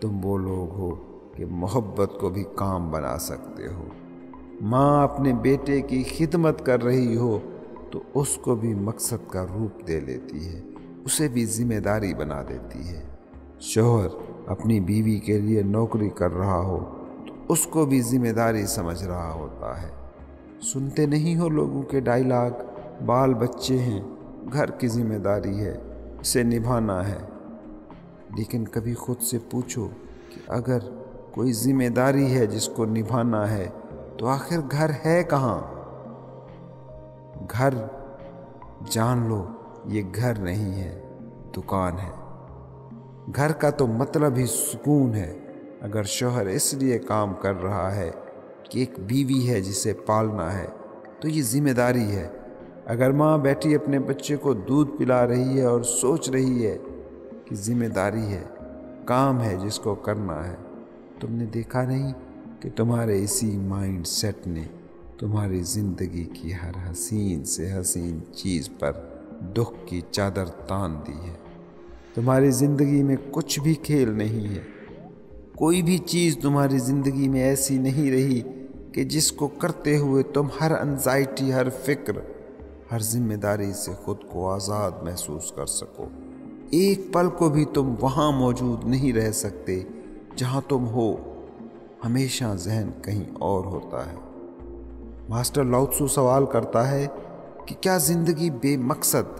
تم وہ لوگ ہو کہ محبت کو بھی کام بنا سکتے ہو۔ ماں اپنے بیٹے کی خدمت کر رہی ہو تو اس کو بھی مقصد کا روپ دے لیتی ہے، اسے بھی ذمہ داری بنا دیتی ہے۔ شوہر اپنی بیوی کے لیے نوکری کر رہا ہو تو اس کو بھی ذمہ داری سمجھ رہا ہوتا ہے۔ سنتے نہیں ہو لوگوں کے ڈائیلاگ، بال بچے ہیں، گھر کی ذمہ داری ہے، اسے نبھانا ہے۔ لیکن کبھی خود سے پوچھو کہ اگر کوئی ذمہ داری ہے جس کو نبھانا ہے تو آخر گھر ہے کہاں؟ گھر، جان لو، یہ گھر نہیں ہے، دکان ہے۔ گھر کا تو مطلب ہی سکون ہے۔ اگر شوہر اس لیے کام کر رہا ہے کہ ایک بیوی ہے جسے پالنا ہے تو یہ ذمہ داری ہے۔ اگر ماں بیٹھی اپنے بچے کو دودھ پلا رہی ہے اور سوچ رہی ہے کہ ذمہ داری ہے، کام ہے جس کو کرنا ہے، تم نے دیکھا نہیں کہ تمہارے اسی مائنڈ سیٹ نے تمہاری زندگی کی ہر حسین سے حسین چیز پر دکھ کی چادر تان دی ہے۔ تمہاری زندگی میں کچھ بھی کھیل نہیں ہے۔ کوئی بھی چیز تمہاری زندگی میں ایسی نہیں رہی کہ جس کو کرتے ہوئے تم ہر انزائٹی، ہر فکر، ہر ذمہ داری سے خود کو آزاد محسوس کر سکو۔ ایک پل کو بھی تم وہاں موجود نہیں رہ سکتے جہاں تم ہو، ہمیشہ ذہن کہیں اور ہوتا ہے۔ ماسٹر لاؤ تسو سوال کرتا ہے کہ کیا زندگی بے مقصد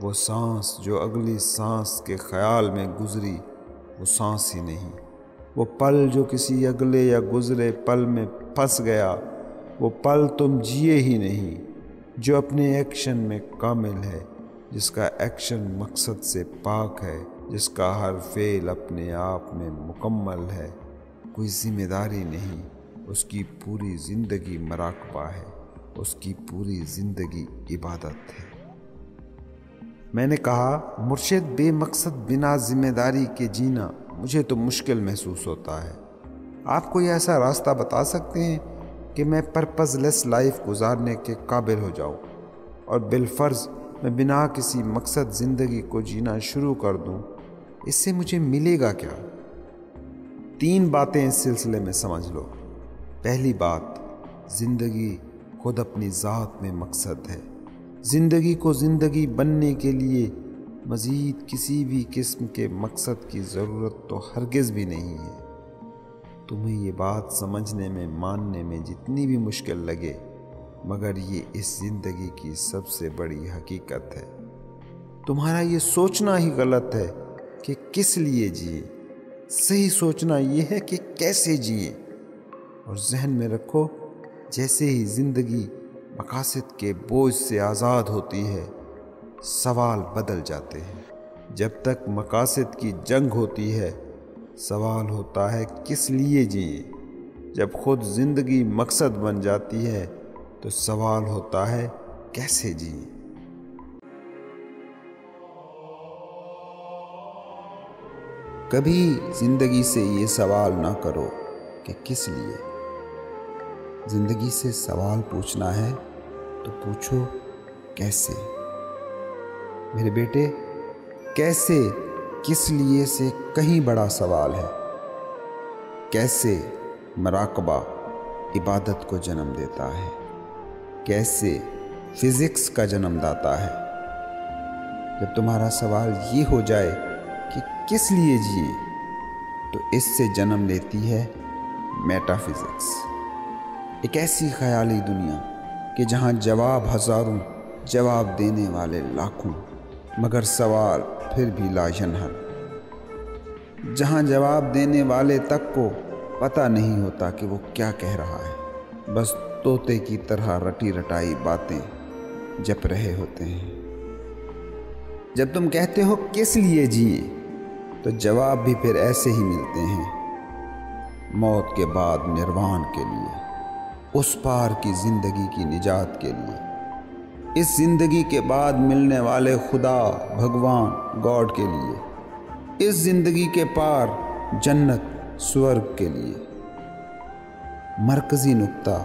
وہ سانس جو اگلی سانس کے خیال میں گزری وہ سانس ہی نہیں، وہ پل جو کسی اگلے یا گزرے پل میں پھنس گیا وہ پل تم جیے ہی نہیں، جو اپنے ایکشن میں کامل ہے، جس کا ایکشن مقصد سے پاک ہے، جس کا ہر فعل اپنے آپ میں مکمل ہے، کوئی ذمہ داری نہیں، اس کی پوری زندگی مراقبہ ہے، اس کی پوری زندگی عبادت ہے۔ میں نے کہا، مرشد، بے مقصد بنا ذمہ داری کے جینا مجھے تو مشکل محسوس ہوتا ہے۔ آپ کوئی ایسا راستہ بتا سکتے ہیں کہ میں پرپز لیس لائف گزارنے کے قابل ہو جاؤں اور بالفرض میں بنا کسی مقصد زندگی کو جینا شروع کر دوں؟ اس سے مجھے ملے گا کیا؟ 3 باتیں اس سلسلے میں سمجھ لو۔ پہلی بات، زندگی خود اپنی ذات میں مقصد ہے۔ زندگی کو زندگی بننے کے لیے مزید کسی بھی قسم کے مقصد کی ضرورت تو ہرگز بھی نہیں ہے۔ تمہیں یہ بات سمجھنے میں ماننے میں جتنی بھی مشکل لگے، مگر یہ اس زندگی کی سب سے بڑی حقیقت ہے۔ تمہارا یہ سوچنا ہی غلط ہے کہ کس لیے جیے، صحیح سوچنا یہ ہے کہ کیسے جیے۔ اور ذہن میں رکھو، جیسے ہی زندگی مقاصد کے بوجھ سے آزاد ہوتی ہے، سوال بدل جاتے ہیں۔ جب تک مقاصد کی جنگ ہوتی ہے، سوال ہوتا ہے کس لیے جیے۔ جب خود زندگی مقصد بن جاتی ہے تو سوال ہوتا ہے کیسے جیے۔ کبھی زندگی سے یہ سوال نہ کرو کہ کس لیے۔ زندگی سے سوال پوچھنا ہے تو پوچھو کیسے۔ میرے بیٹے، کیسے کس لیے سے کہیں بڑا سوال ہے۔ کیسے مراقبہ عبادت کو جنم دیتا ہے، کیسے فزکس کا جنم داتا ہے۔ جب تمہارا سوال یہ ہو جائے کہ کس لیے جیے، تو اس سے جنم لیتی ہے میٹا فزکس، ایک ایسی خیالی دنیا کہ جہاں جواب ہزاروں، جواب دینے والے لاکھوں، مگر سوال پھر بھی لا ینحل۔ جہاں جواب دینے والے تک کو پتہ نہیں ہوتا کہ وہ کیا کہہ رہا ہے، بس طوطے کی طرح رٹی رٹائی باتیں جپ رہے ہوتے ہیں۔ جب تم کہتے ہو کس لیے جیے، تو جواب بھی پھر ایسے ہی ملتے ہیں، موت کے بعد نروان کے لیے، اس پار کی زندگی کی نجات کے لیے، اس زندگی کے بعد ملنے والے خدا، بھگوان، گاڈ کے لیے، اس زندگی کے پار جنت، سورگ کے لیے۔ مرکزی نقطہ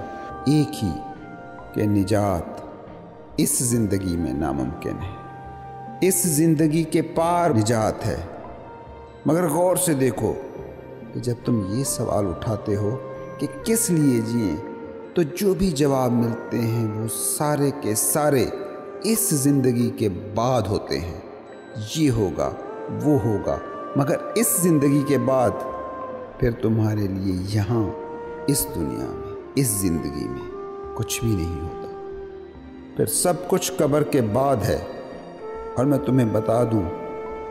ایک ہی کہ نجات اس زندگی میں ناممکن ہے، اس زندگی کے پار نجات ہے۔ مگر غور سے دیکھو کہ جب تم یہ سوال اٹھاتے ہو کہ کس لیے جیے، تو جو بھی جواب ملتے ہیں وہ سارے کے سارے اس زندگی کے بعد ہوتے ہیں۔ یہ ہوگا، وہ ہوگا، مگر اس زندگی کے بعد پھر تمہارے لیے یہاں اس دنیا میں، اس زندگی میں کچھ بھی نہیں ہوتا۔ پھر سب کچھ قبر کے بعد ہے۔ اور میں تمہیں بتا دوں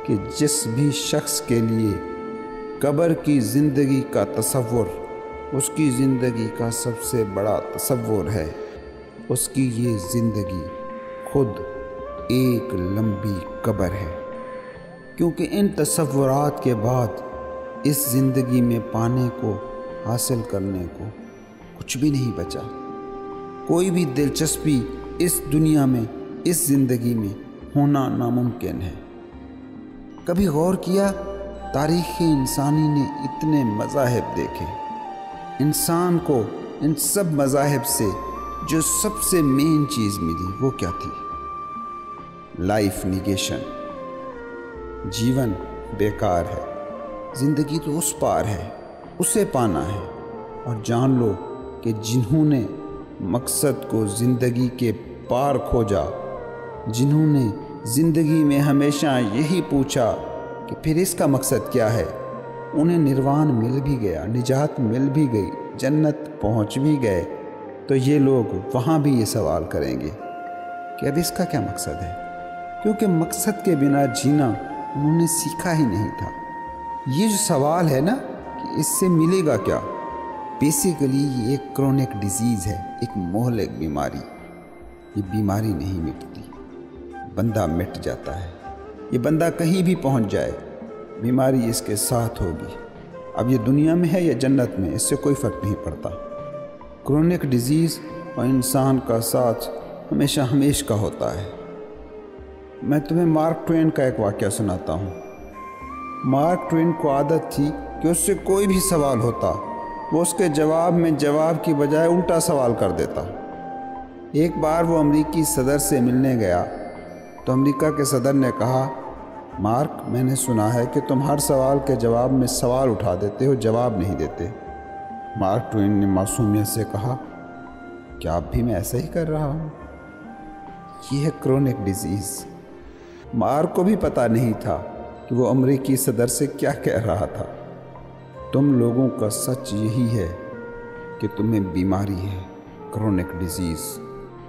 کہ جس بھی شخص کے لیے قبر کی زندگی کا تصور اس کی زندگی کا سب سے بڑا تصور ہے، اس کی یہ زندگی خود ایک لمبی قبر ہے، کیونکہ ان تصورات کے بعد اس زندگی میں پانے کو، حاصل کرنے کو کچھ بھی نہیں بچا۔ کوئی بھی دلچسپی اس دنیا میں، اس زندگی میں ہونا ناممکن ہے۔ کبھی غور کیا، تاریخ انسانی نے اتنے مذاہب دیکھے، انسان کو ان سب مذاہب سے جو سب سے مین چیز ملی وہ کیا تھی؟ لائف نیگیشن، جیون بیکار ہے، زندگی تو اس پار ہے، اسے پانا ہے۔ اور جان لو کہ جنہوں نے مقصد کو زندگی کے پار کھوجا، جنہوں نے زندگی میں ہمیشہ یہی پوچھا کہ پھر اس کا مقصد کیا ہے، انہیں نروان مل بھی گیا، نجات مل بھی گئی، جنت پہنچ بھی گئے، تو یہ لوگ وہاں بھی یہ سوال کریں گے کہ اب اس کا کیا مقصد ہے۔ کیونکہ مقصد کے بنا جینا انہوں نے سیکھا ہی نہیں تھا۔ یہ جو سوال ہے نا کہ اس سے ملے گا کیا، بیسیکلی یہ ایک کرونک ڈیزیز ہے، ایک مہلک بیماری۔ یہ بیماری نہیں مٹتی، بندہ مٹ جاتا ہے۔ یہ بندہ کہیں بھی پہنچ جائے، بیماری اس کے ساتھ ہوگی۔ اب یہ دنیا میں ہے یا جنت میں، اس سے کوئی فرق نہیں پڑتا۔ کرونک ڈیزیز اور انسان کا ساتھ ہمیشہ ہمیش کا ہوتا ہے۔ میں تمہیں مارک ٹوین کا ایک واقعہ سناتا ہوں۔ مارک ٹوین کو عادت تھی کہ اس سے کوئی بھی سوال ہوتا، وہ اس کے جواب میں جواب کی بجائے الٹا سوال کر دیتا۔ ایک بار وہ امریکی صدر سے ملنے گیا تو امریکہ کے صدر نے کہا، مارک، میں نے سنا ہے کہ تم ہر سوال کے جواب میں سوال اٹھا دیتے ہو، جواب نہیں دیتے۔ مارک ٹوین نے معصومیت سے کہا، کیا اب بھی میں ایسا ہی کر رہا ہوں؟ یہ ہے کرونک ڈیزیز۔ مارک کو بھی پتہ نہیں تھا کہ وہ امریکی صدر سے کیا کہہ رہا تھا۔ تم لوگوں کا سچ یہی ہے کہ تمہیں بیماری ہے، کرونک ڈیزیز،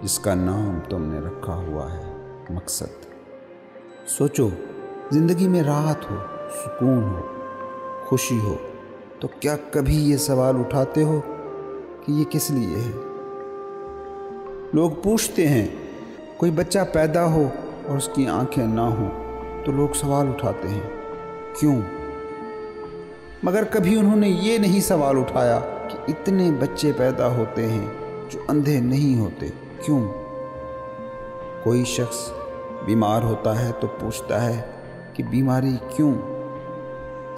جس کا نام تم نے رکھا ہوا ہے مقصد۔ سوچو، زندگی میں راحت ہو، سکون ہو، خوشی ہو، تو کیا کبھی یہ سوال اٹھاتے ہو کہ یہ کس لیے ہے؟ لوگ پوچھتے ہیں، کوئی بچہ پیدا ہو اور اس کی آنکھیں نہ ہوں تو لوگ سوال اٹھاتے ہیں، کیوں؟ مگر کبھی انہوں نے یہ نہیں سوال اٹھایا کہ اتنے بچے پیدا ہوتے ہیں جو اندھے نہیں ہوتے، کیوں؟ کوئی شخص بیمار ہوتا ہے تو پوچھتا ہے کہ بیماری کیوں؟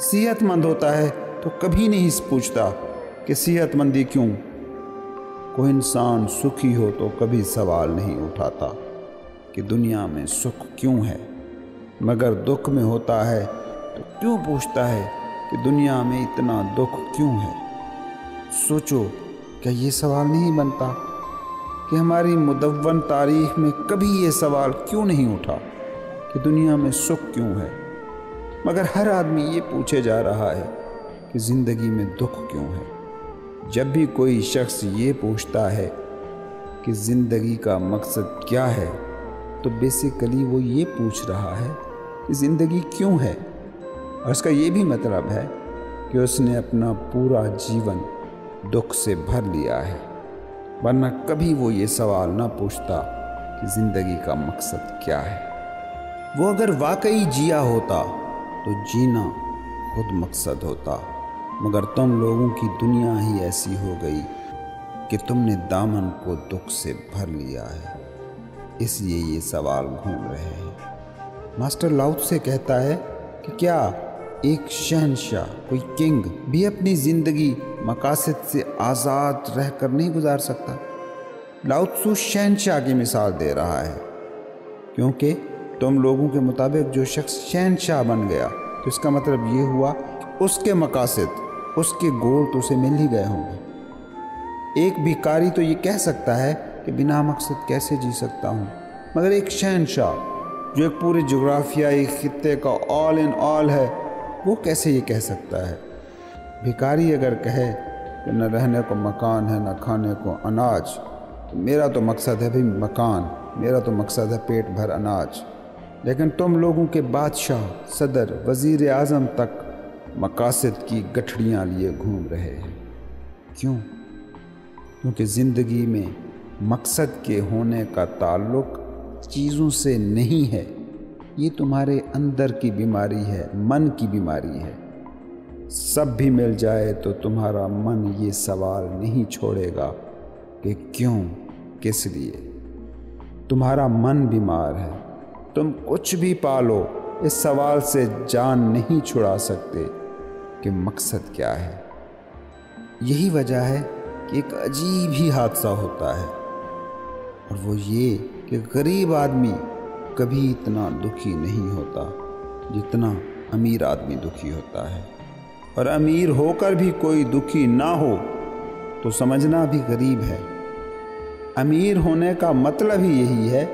صحت مند ہوتا ہے تو کبھی نہیں پوچھتا کہ صحت مندی کیوں؟ کوئی انسان سکھی ہو تو کبھی سوال نہیں اٹھاتا کہ دنیا میں سکھ کیوں ہے، مگر دکھ میں ہوتا ہے تو کیوں پوچھتا ہے کہ دنیا میں اتنا دکھ کیوں ہے؟ سوچو، کیا یہ سوال نہیں بنتا کہ ہماری مدون تاریخ میں کبھی یہ سوال کیوں نہیں اٹھا کہ دنیا میں سکھ کیوں ہے؟ مگر ہر آدمی یہ پوچھے جا رہا ہے کہ زندگی میں دکھ کیوں ہے۔ جب بھی کوئی شخص یہ پوچھتا ہے کہ زندگی کا مقصد کیا ہے تو بیسیکلی وہ یہ پوچھ رہا ہے کہ زندگی کیوں ہے، اور اس کا یہ بھی مطلب ہے کہ اس نے اپنا پورا جیون دکھ سے بھر لیا ہے، ورنہ کبھی وہ یہ سوال نہ پوچھتا کہ زندگی کا مقصد کیا ہے۔ وہ اگر واقعی جیا ہوتا تو جینا خود مقصد ہوتا، مگر تم لوگوں کی دنیا ہی ایسی ہو گئی کہ تم نے دامن کو دکھ سے بھر لیا ہے، اس لیے یہ سوال گھوم رہے ہیں۔ ماسٹر لاؤ سے کہتا ہے کہ کیا ایک شہنشاہ، کوئی کنگ بھی اپنی زندگی مقاصد سے آزاد رہ کر نہیں گزار سکتا؟ لاؤ تسو شہنشاہ کی مثال دے رہا ہے، کیونکہ تم لوگوں کے مطابق جو شخص شہنشاہ بن گیا تو اس کا مطلب یہ ہوا کہ اس کے مقاصد، اس کے گول تو اسے مل ہی گئے ہوں گے۔ ایک بھکاری تو یہ کہہ سکتا ہے کہ بنا مقصد کیسے جی سکتا ہوں، مگر ایک شہنشاہ جو ایک پورے جغرافیائی خطے کا آل ان آل ہے، وہ کیسے یہ کہہ سکتا ہے؟ بھکاری اگر کہے کہ نہ رہنے کو مکان ہے، نہ کھانے کو اناج، تو میرا تو مقصد ہے بھی مکان، میرا تو مقصد ہے پیٹ بھر اناج۔ لیکن تم لوگوں کے بادشاہ، صدر، وزیر اعظم تک مقاصد کی گٹھڑیاں لیے گھوم رہے ہیں۔ کیوں؟ کیونکہ زندگی میں مقصد کے ہونے کا تعلق چیزوں سے نہیں ہے، یہ تمہارے اندر کی بیماری ہے، من کی بیماری ہے۔ سب بھی مل جائے تو تمہارا من یہ سوال نہیں چھوڑے گا کہ کیوں، کس لیے۔ تمہارا من بیمار ہے، تم کچھ بھی پالو، اس سوال سے جان نہیں چھڑا سکتے کہ مقصد کیا ہے۔ یہی وجہ ہے کہ ایک عجیب ہی حادثہ ہوتا ہے، اور وہ یہ کہ غریب آدمی کبھی اتنا دکھی نہیں ہوتا جتنا امیر آدمی دکھی ہوتا ہے، اور امیر ہو کر بھی کوئی دکھی نہ ہو تو سمجھنا بھی غریب ہے۔ امیر ہونے کا مطلب ہی یہی ہے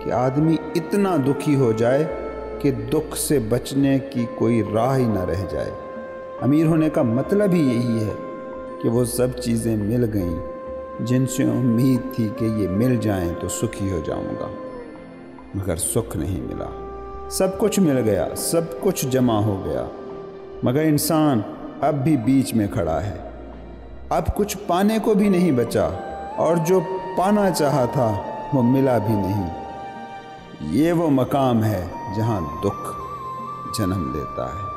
کہ آدمی اتنا دکھی ہو جائے کہ دکھ سے بچنے کی کوئی راہ ہی نہ رہ جائے۔ امیر ہونے کا مطلب ہی یہی ہے کہ وہ سب چیزیں مل گئیں جن سے امید تھی کہ یہ مل جائیں تو سکھی ہو جاؤں گا۔ مگر سکھ نہیں ملا۔ سب کچھ مل گیا، سب کچھ جمع ہو گیا، مگر انسان اب بھی بیچ میں کھڑا ہے۔ اب کچھ پانے کو بھی نہیں بچا، اور جو پانا چاہا تھا وہ ملا بھی نہیں۔ یہ وہ مقام ہے جہاں دکھ جنم لیتا ہے۔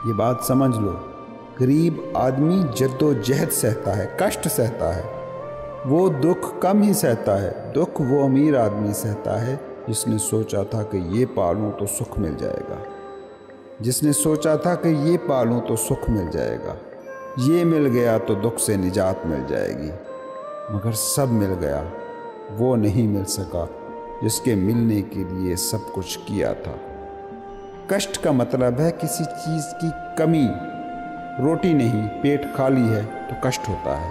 یہ بات سمجھ لو، غریب آدمی جد و جہد سہتا ہے، کشٹ سہتا ہے، وہ دکھ کم ہی سہتا ہے۔ دکھ وہ امیر آدمی سہتا ہے جس نے سوچا تھا کہ یہ پالوں تو سکھ مل جائے گا، جس نے سوچا تھا کہ یہ پالوں تو سکھ مل جائے گا، یہ مل گیا تو دکھ سے نجات مل جائے گی۔ مگر سب مل گیا، وہ نہیں مل سکا جس کے ملنے کے لیے سب کچھ کیا تھا۔ کشٹ کا مطلب ہے کسی چیز کی کمی۔ روٹی نہیں، پیٹ خالی ہے تو کشٹ ہوتا ہے۔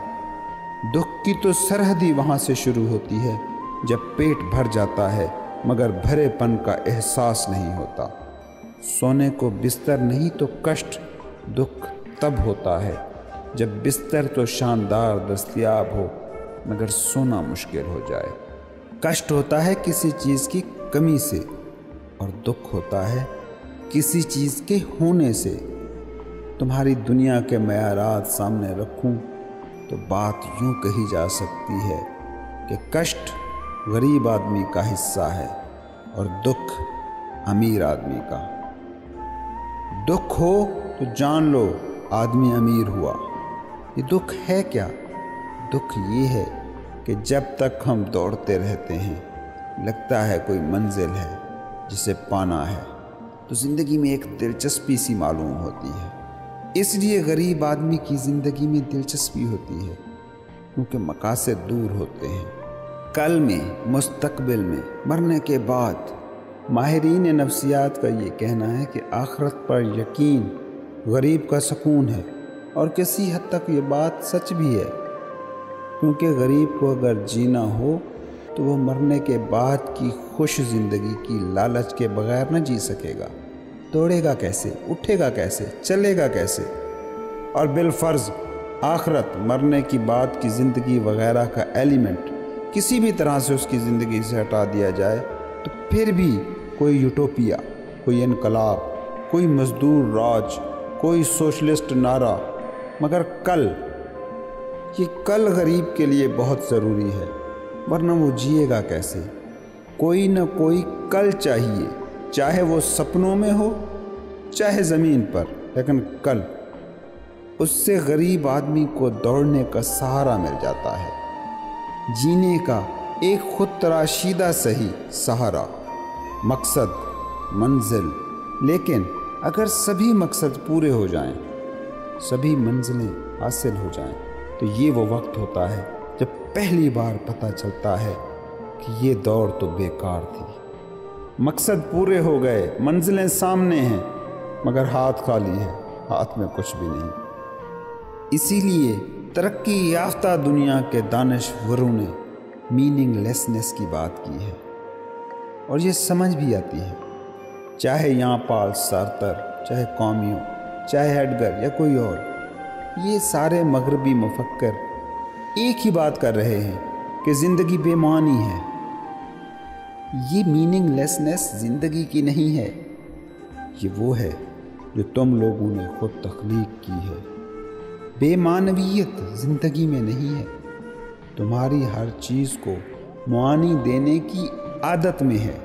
دکھ کی تو سرحد ہی وہاں سے شروع ہوتی ہے جب پیٹ بھر جاتا ہے مگر بھرے پن کا احساس نہیں ہوتا۔ سونے کو بستر نہیں تو کشٹ، دکھ تب ہوتا ہے جب بستر تو شاندار دستیاب ہو مگر سونا مشکل ہو جائے۔ کشٹ ہوتا ہے کسی چیز کی کمی سے، اور دکھ ہوتا ہے کسی چیز کے ہونے سے۔ تمہاری دنیا کے معیارات سامنے رکھوں تو بات یوں کہی جا سکتی ہے کہ کشٹ غریب آدمی کا حصہ ہے اور دکھ امیر آدمی کا۔ دکھ ہو تو جان لو آدمی امیر ہوا۔ یہ دکھ ہے کیا؟ دکھ یہ ہے کہ جب تک ہم دوڑتے رہتے ہیں لگتا ہے کوئی منزل ہے جسے پانا ہے تو زندگی میں ایک دلچسپی سی معلوم ہوتی ہے۔ اس لیے غریب آدمی کی زندگی میں دلچسپی ہوتی ہے کیونکہ مقاصد دور ہوتے ہیں۔ کل میں، مستقبل میں، مرنے کے بعد۔ ماہرین نفسیات کا یہ کہنا ہے کہ آخرت پر یقین غریب کا سکون ہے، اور کسی حد تک یہ بات سچ بھی ہے، کیونکہ غریب کو اگر جینا ہو تو وہ مرنے کے بعد کی خوش زندگی کی لالچ کے بغیر نہ جی سکے گا۔ دوڑے گا کیسے؟ اٹھے گا کیسے؟ چلے گا کیسے؟ اور بالفرض آخرت، مرنے کی بعد کی زندگی وغیرہ کا ایلیمنٹ کسی بھی طرح سے اس کی زندگی سے ہٹا دیا جائے تو پھر بھی کوئی یوٹوپیا، کوئی انقلاب، کوئی مزدور راج، کوئی سوشلسٹ نعرہ۔ مگر کل، یہ کل غریب کے لیے بہت ضروری ہے، ورنہ وہ جیے گا کیسے؟ کوئی نہ کوئی کل چاہیے، چاہے وہ سپنوں میں ہو چاہے زمین پر، لیکن کل۔ اس سے غریب آدمی کو دوڑنے کا سہارا مل جاتا ہے، جینے کا ایک خود تراشیدہ صحیح سہارا، مقصد، منزل۔ لیکن اگر سبھی مقصد پورے ہو جائیں، سبھی منزلیں حاصل ہو جائیں تو یہ وہ وقت ہوتا ہے جب پہلی بار پتہ چلتا ہے کہ یہ دوڑ تو بیکار تھی۔ مقصد پورے ہو گئے، منزلیں سامنے ہیں، مگر ہاتھ خالی ہے، ہاتھ میں کچھ بھی نہیں۔ اسی لیے ترقی یافتہ دنیا کے دانشوروں نے میننگ لیسنس کی بات کی ہے، اور یہ سمجھ بھی آتی ہے۔ چاہے یہاں پال سارتر، چاہے قومیوں، چاہے ایڈگر یا کوئی اور، یہ سارے مغربی مفکر ایک ہی بات کر رہے ہیں کہ زندگی بے معنی ہے۔ یہ میننگ لیسنس زندگی کی نہیں ہے، یہ وہ ہے جو تم لوگوں نے خود تخلیق کی ہے۔ بے معنویت زندگی میں نہیں ہے، تمہاری ہر چیز کو معانی دینے کی عادت میں ہے،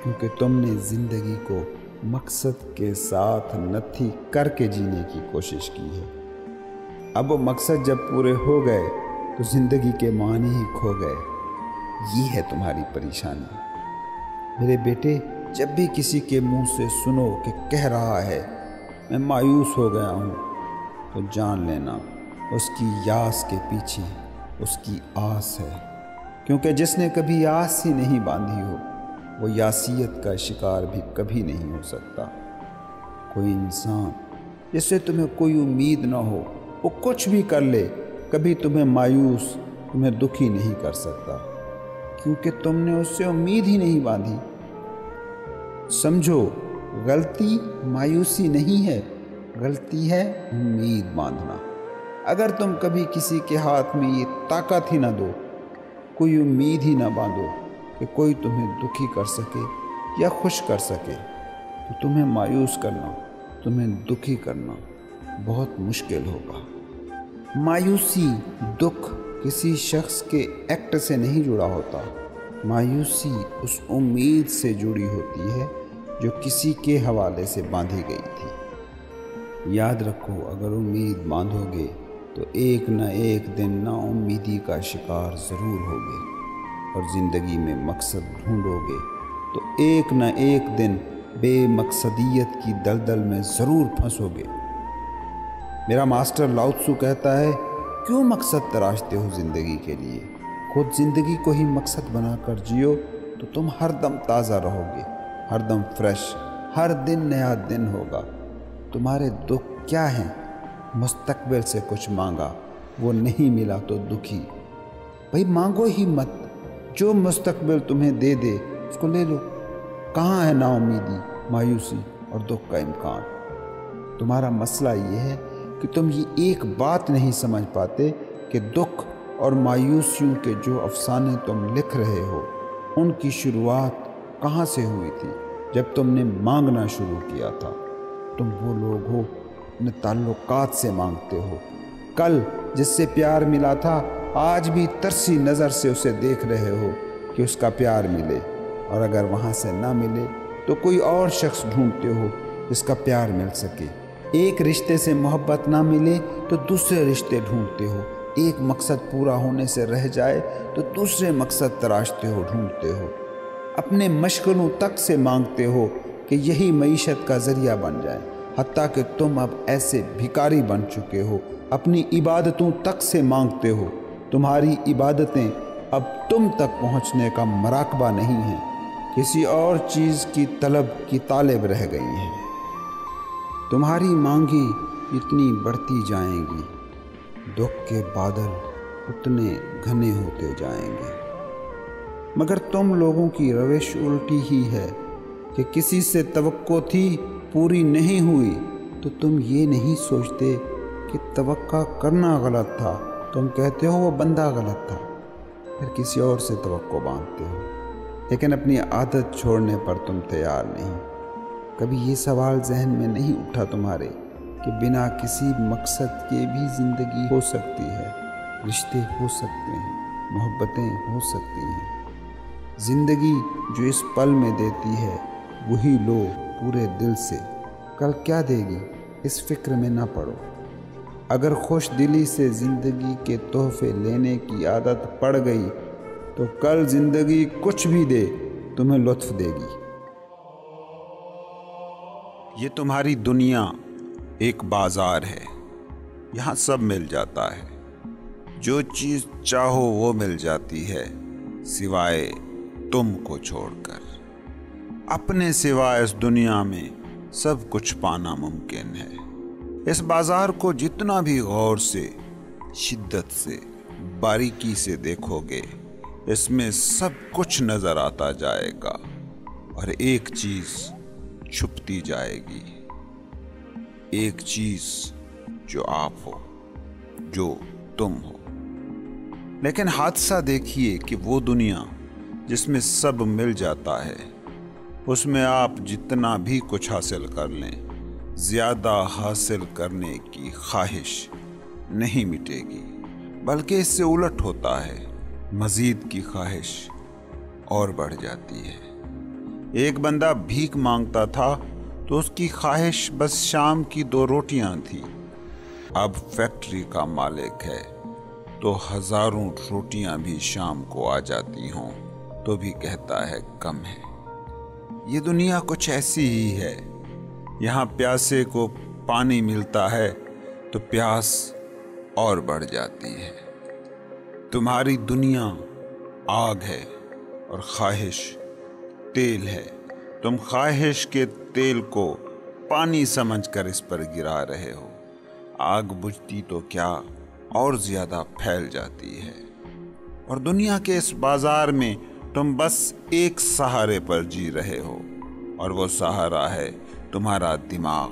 کیونکہ تم نے زندگی کو مقصد کے ساتھ نتھی کر کے جینے کی کوشش کی ہے۔ اب وہ مقصد جب پورے ہو گئے تو زندگی کے معنی ہی کھو گئے۔ یہ ہے تمہاری پریشانی۔ میرے بیٹے، جب بھی کسی کے منہ سے سنو کہ کہہ رہا ہے میں مایوس ہو گیا ہوں، تو جان لینا اس کی یاس کے پیچھے اس کی آس ہے، کیونکہ جس نے کبھی آس ہی نہیں باندھی ہو وہ یاسیت کا شکار بھی کبھی نہیں ہو سکتا۔ کوئی انسان جس سے تمہیں کوئی امید نہ ہو، وہ کچھ بھی کر لے، کبھی تمہیں مایوس، تمہیں دکھی نہیں کر سکتا، کیونکہ تم نے اس سے امید ہی نہیں باندھی۔ سمجھو، غلطی مایوسی نہیں ہے، غلطی ہے امید باندھنا۔ اگر تم کبھی کسی کے ہاتھ میں یہ طاقت ہی نہ دو، کوئی امید ہی نہ باندھو کہ کوئی تمہیں دکھی کر سکے یا خوش کر سکے تو تمہیں مایوس کرنا، تمہیں دکھی کرنا بہت مشکل ہوگا۔ مایوسی، دکھ کسی شخص کے ایکٹ سے نہیں جڑا ہوتا، مایوسی اس امید سے جڑی ہوتی ہے جو کسی کے حوالے سے باندھی گئی تھی۔ یاد رکھو، اگر امید باندھو گے تو ایک نہ ایک دن نا امیدی کا شکار ضرور ہوگے، اور زندگی میں مقصد ڈھونڈو گے تو ایک نہ ایک دن بے مقصدیت کی دلدل میں ضرور پھنسو گے۔ میرا ماسٹر لاؤ تسو کہتا ہے، کیوں مقصد تراشتے ہو زندگی کے لیے؟ خود زندگی کو ہی مقصد بنا کر جیو تو تم ہر دم تازہ رہو گے، ہر دم فریش، ہر دن نیا دن ہوگا۔ تمہارے دکھ کیا ہیں؟ مستقبل سے کچھ مانگا، وہ نہیں ملا تو دکھی۔ بھئی مانگو ہی مت، جو مستقبل تمہیں دے دے اس کو لے لو۔ کہاں ہے نا امیدی، مایوسی اور دکھ کا امکان؟ تمہارا مسئلہ یہ ہے کہ تم یہ ایک بات نہیں سمجھ پاتے کہ دکھ اور مایوسیوں کے جو افسانے تم لکھ رہے ہو ان کی شروعات کہاں سے ہوئی تھی؟ جب تم نے مانگنا شروع کیا تھا۔ تم وہ لوگ ہو اپنے تعلقات سے مانگتے ہو۔ کل جس سے پیار ملا تھا آج بھی ترسی نظر سے اسے دیکھ رہے ہو کہ اس کا پیار ملے، اور اگر وہاں سے نہ ملے تو کوئی اور شخص ڈھونڈتے ہو جس کا پیار مل سکے۔ ایک رشتے سے محبت نہ ملے تو دوسرے رشتے ڈھونڈتے ہو، ایک مقصد پورا ہونے سے رہ جائے تو دوسرے مقصد تراشتے ہو، ڈھونڈتے ہو۔ اپنے مشغلوں تک سے مانگتے ہو کہ یہی معیشت کا ذریعہ بن جائے، حتیٰ کہ تم اب ایسے بھکاری بن چکے ہو۔ اپنی عبادتوں تک سے مانگتے ہو، تمہاری عبادتیں اب تم تک پہنچنے کا مراقبہ نہیں ہیں، کسی اور چیز کی طلب کی طالب رہ گئی ہیں۔ تمہاری مانگیں اتنی بڑھتی جائیں گی، دکھ کے بادل اتنے گھنے ہوتے جائیں گے۔ مگر تم لوگوں کی روش الٹی ہی ہے کہ کسی سے توقع تھی، پوری نہیں ہوئی تو تم یہ نہیں سوچتے کہ توقع کرنا غلط تھا، تم کہتے ہو وہ بندہ غلط تھا، پھر کسی اور سے توقع باندھتے ہو، لیکن اپنی عادت چھوڑنے پر تم تیار نہیں۔ کبھی یہ سوال ذہن میں نہیں اٹھا تمہارے کہ بنا کسی مقصد کے بھی زندگی ہو سکتی ہے، رشتے ہو سکتے ہیں، محبتیں ہو سکتی ہیں۔ زندگی جو اس پل میں دیتی ہے وہی لو پورے دل سے، کل کیا دے گی اس فکر میں نہ پڑو۔ اگر خوش دلی سے زندگی کے تحفے لینے کی عادت پڑ گئی تو کل زندگی کچھ بھی دے تمہیں لطف دے گی۔ یہ تمہاری دنیا ایک بازار ہے، یہاں سب مل جاتا ہے، جو چیز چاہو وہ مل جاتی ہے سوائے تم کو چھوڑ کر۔ اپنے سوائے اس دنیا میں سب کچھ پانا ممکن ہے۔ اس بازار کو جتنا بھی غور سے، شدت سے، باریکی سے دیکھو گے اس میں سب کچھ نظر آتا جائے گا، اور ایک چیز چھپتی جائے گی، ایک چیز جو آپ ہو، جو تم ہو۔ لیکن حادثہ دیکھیے کہ وہ دنیا جس میں سب مل جاتا ہے، اس میں آپ جتنا بھی کچھ حاصل کر لیں، زیادہ حاصل کرنے کی خواہش نہیں مٹے گی، بلکہ اس سے الٹ ہوتا ہے، مزید کی خواہش اور بڑھ جاتی ہے۔ ایک بندہ بھیک مانگتا تھا تو اس کی خواہش بس شام کی 2 روٹیاں تھی، اب فیکٹری کا مالک ہے تو ہزاروں روٹیاں بھی شام کو آ جاتی ہوں تو بھی کہتا ہے کم ہے۔ یہ دنیا کچھ ایسی ہی ہے، یہاں پیاسے کو پانی ملتا ہے تو پیاس اور بڑھ جاتی ہے۔ تمہاری دنیا آگ ہے اور خواہش تیل ہے، تم خواہش کے تیل کو پانی سمجھ کر اس پر گرا رہے ہو، آگ بجھتی تو کیا اور زیادہ پھیل جاتی ہے۔ اور دنیا کے اس بازار میں تم بس ایک سہارے پر جی رہے ہو، اور وہ سہارا ہے تمہارا دماغ۔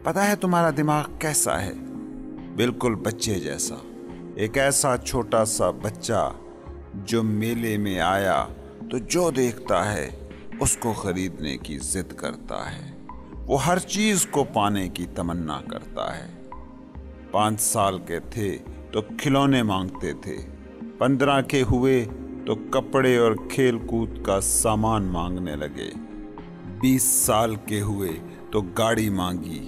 پتہ ہے تمہارا دماغ کیسا ہے؟ بالکل بچے جیسا، ایک ایسا چھوٹا سا بچہ جو میلے میں آیا تو جو دیکھتا ہے اس کو خریدنے کی ضد کرتا ہے۔ وہ ہر چیز کو پانے کی تمنا کرتا ہے۔ 5 سال کے تھے تو کھلونے مانگتے تھے، 15 کے ہوئے تو کپڑے اور کھیل کود کا سامان مانگنے لگے، 20 سال کے ہوئے تو گاڑی مانگی،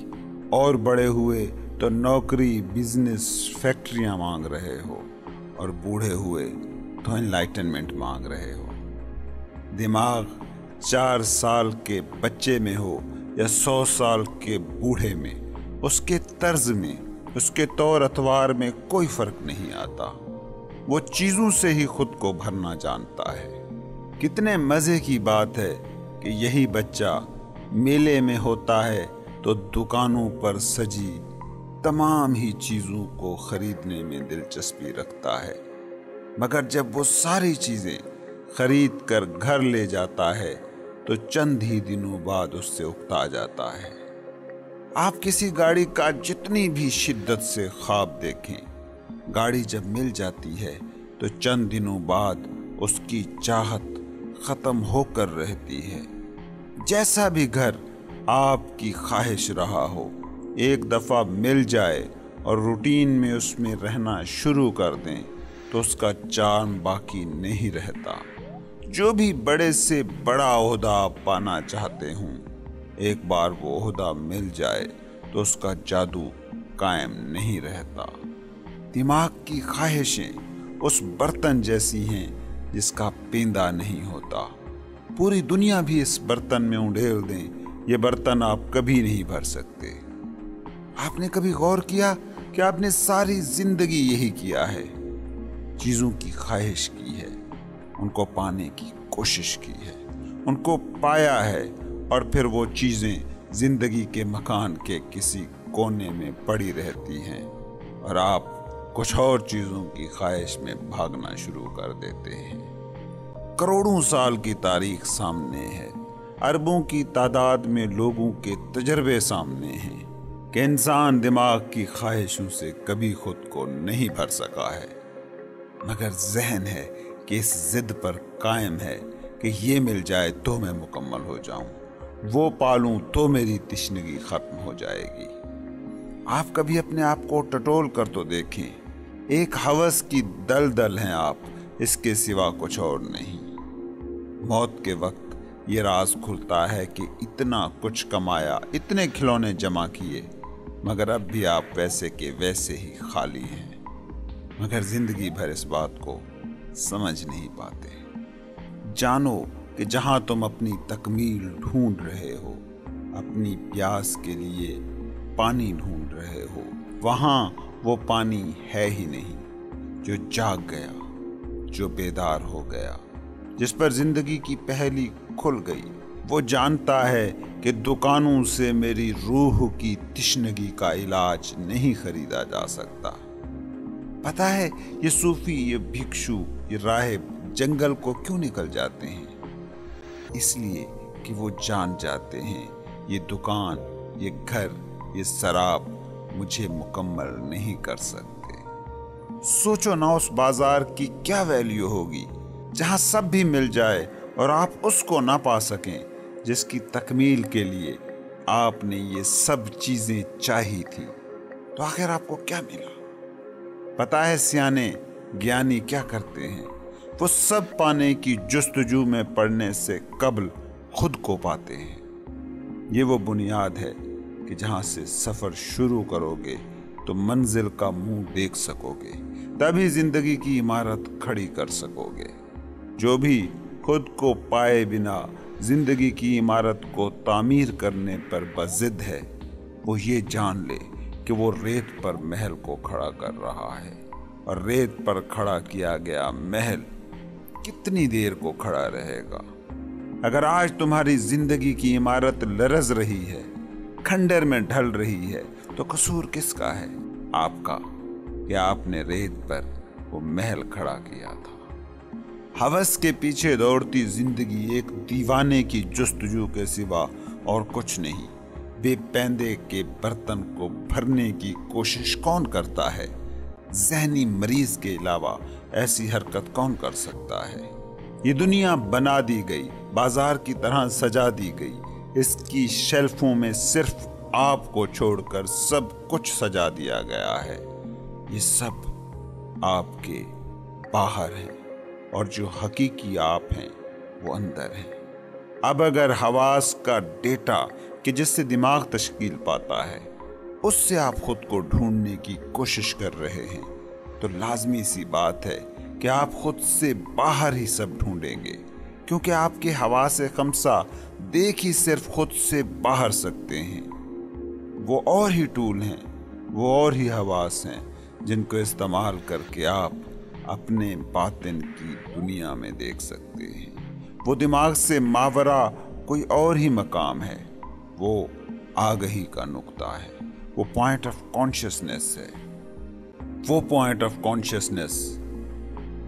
اور بڑے ہوئے تو نوکری، بزنس، فیکٹریاں مانگ رہے ہو، اور بوڑھے ہوئے تو انلائٹنمنٹ مانگ رہے ہو۔ دماغ 4 سال کے بچے میں ہو یا 100 سال کے بوڑھے میں، اس کے طرز میں، اس کے طور اتوار میں کوئی فرق نہیں آتا۔ وہ چیزوں سے ہی خود کو بھرنا جانتا ہے۔ کتنے مزے کی بات ہے کہ یہی بچہ میلے میں ہوتا ہے تو دکانوں پر سجی تمام ہی چیزوں کو خریدنے میں دلچسپی رکھتا ہے، مگر جب وہ ساری چیزیں خرید کر گھر لے جاتا ہے تو چند ہی دنوں بعد اس سے اکتا جاتا ہے۔ آپ کسی گاڑی کا جتنی بھی شدت سے خواب دیکھیں، گاڑی جب مل جاتی ہے تو چند دنوں بعد اس کی چاہت ختم ہو کر رہتی ہے۔ جیسا بھی گھر آپ کی خواہش رہا ہو، ایک دفعہ مل جائے اور روٹین میں اس میں رہنا شروع کر دیں تو اس کا چارم باقی نہیں رہتا۔ جو بھی بڑے سے بڑا عہدہ آپ پانا چاہتے ہوں، ایک بار وہ عہدہ مل جائے تو اس کا جادو قائم نہیں رہتا۔ دماغ کی خواہشیں اس برتن جیسی ہیں جس کا پیندا نہیں ہوتا۔ پوری دنیا بھی اس برتن میں انڈیل دیں، یہ برتن آپ کبھی نہیں بھر سکتے۔ آپ نے کبھی غور کیا کہ آپ نے ساری زندگی یہی کیا ہے؟ چیزوں کی خواہش کی ہے، ان کو پانے کی کوشش کی ہے، ان کو پایا ہے، اور پھر وہ چیزیں زندگی کے مکان کے کسی کونے میں پڑی رہتی ہیں اور آپ کچھ اور چیزوں کی خواہش میں بھاگنا شروع کر دیتے ہیں۔ کروڑوں سال کی تاریخ سامنے ہے، اربوں کی تعداد میں لوگوں کے تجربے سامنے ہیں کہ انسان دماغ کی خواہشوں سے کبھی خود کو نہیں بھر سکا ہے، مگر ذہن ہے کہ اس ضد پر قائم ہے کہ یہ مل جائے تو میں مکمل ہو جاؤں، وہ پالوں تو میری تشنگی ختم ہو جائے گی۔ آپ کبھی اپنے آپ کو ٹٹول کر تو دیکھیں، ایک ہوس کی دلدل ہیں آپ، اس کے سوا کچھ اور نہیں۔ موت کے وقت یہ راز کھلتا ہے کہ اتنا کچھ کمایا، اتنے کھلونے جمع کیے، مگر اب بھی آپ ویسے کے ویسے ہی خالی ہیں، مگر زندگی بھر اس بات کو سمجھ نہیں پاتے۔ جانو کہ جہاں تم اپنی تکمیل ڈھونڈ رہے ہو، اپنی پیاس کے لیے پانی ڈھونڈ رہے ہو، وہاں وہ پانی ہے ہی نہیں جو جاگ گیا، جو بیدار ہو گیا، جس پر زندگی کی پہلی کھل گئی۔ وہ جانتا ہے کہ دکانوں سے میری روح کی تشنگی کا علاج نہیں خریدا جا سکتا۔ پتہ ہے یہ صوفی، یہ بھکشو، یہ راہب جنگل کو کیوں نکل جاتے ہیں؟ اس لیے کہ وہ جان جاتے ہیں یہ دکان، یہ گھر، یہ سراب مجھے مکمل نہیں کر سکتے۔ سوچو نا اس بازار کی کیا ویلیو ہوگی جہاں سب بھی مل جائے اور آپ اس کو نہ پا سکیں جس کی تکمیل کے لیے آپ نے یہ سب چیزیں چاہی تھی۔ تو آخر آپ کو کیا ملا؟ پتہ ہے سیانے گیانی کیا کرتے ہیں؟ وہ سب پانے کی جستجو میں پڑنے سے قبل خود کو پاتے ہیں۔ یہ وہ بنیاد ہے کہ جہاں سے سفر شروع کرو گے تو منزل کا منہ دیکھ سکو گے، تبھی زندگی کی عمارت کھڑی کر سکو گے۔ جو بھی خود کو پائے بنا زندگی کی عمارت کو تعمیر کرنے پر بضد ہے، وہ یہ جان لے کہ وہ ریت پر محل کو کھڑا کر رہا ہے، اور ریت پر کھڑا کیا گیا محل کتنی دیر کو کھڑا رہے گا۔ اگر آج تمہاری زندگی کی عمارت لرز رہی ہے، کھنڈر میں ڈھل رہی ہے، تو قصور کس کا ہے؟ آپ کا، کہ آپ نے ریت پر وہ محل کھڑا کیا تھا۔ ہوس کے پیچھے دوڑتی زندگی ایک دیوانے کی جستجو کے سوا اور کچھ نہیں۔ بے پیندے کے برتن کو بھرنے کی کوشش کون کرتا ہے؟ ذہنی مریض کے علاوہ ایسی حرکت کون کر سکتا ہے؟ یہ دنیا بنا دی گئی، بازار کی طرح سجا دی گئی، اس کی شیلفوں میں صرف آپ کو چھوڑ کر سب کچھ سجا دیا گیا ہے۔ یہ سب آپ کے باہر ہے اور جو حقیقی آپ ہیں وہ اندر ہیں۔ اب اگر حواس کا ڈیٹا کہ جس سے دماغ تشکیل پاتا ہے اس سے آپ خود کو ڈھونڈنے کی کوشش کر رہے ہیں تو لازمی سی بات ہے کہ آپ خود سے باہر ہی سب ڈھونڈیں گے، کیونکہ آپ کے حواس خمسہ دیکھ ہی صرف خود سے باہر سکتے ہیں۔ وہ اور ہی ٹول ہیں، وہ اور ہی حواس ہیں جن کو استعمال کر کے آپ اپنے باطن کی دنیا میں دیکھ سکتے ہیں۔ وہ دماغ سے ماورا کوئی اور ہی مقام ہے، وہ آگہی کا نقطہ ہے، وہ پوائنٹ آف کانشیسنس ہے، وہ پوائنٹ آف کانشیسنس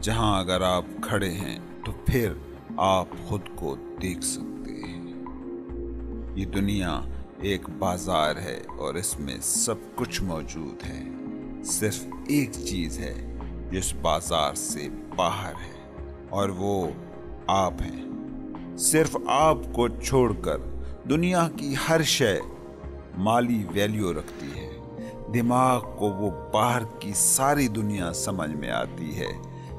جہاں اگر آپ کھڑے ہیں تو پھر آپ خود کو دیکھ سکتے ہیں۔ یہ دنیا ایک بازار ہے اور اس میں سب کچھ موجود ہے، صرف ایک چیز ہے جس بازار سے باہر ہے اور وہ آپ ہیں۔ صرف آپ کو چھوڑ کر دنیا کی ہر شے مالی ویلیو رکھتی ہے۔ دماغ کو وہ باہر کی ساری دنیا سمجھ میں آتی ہے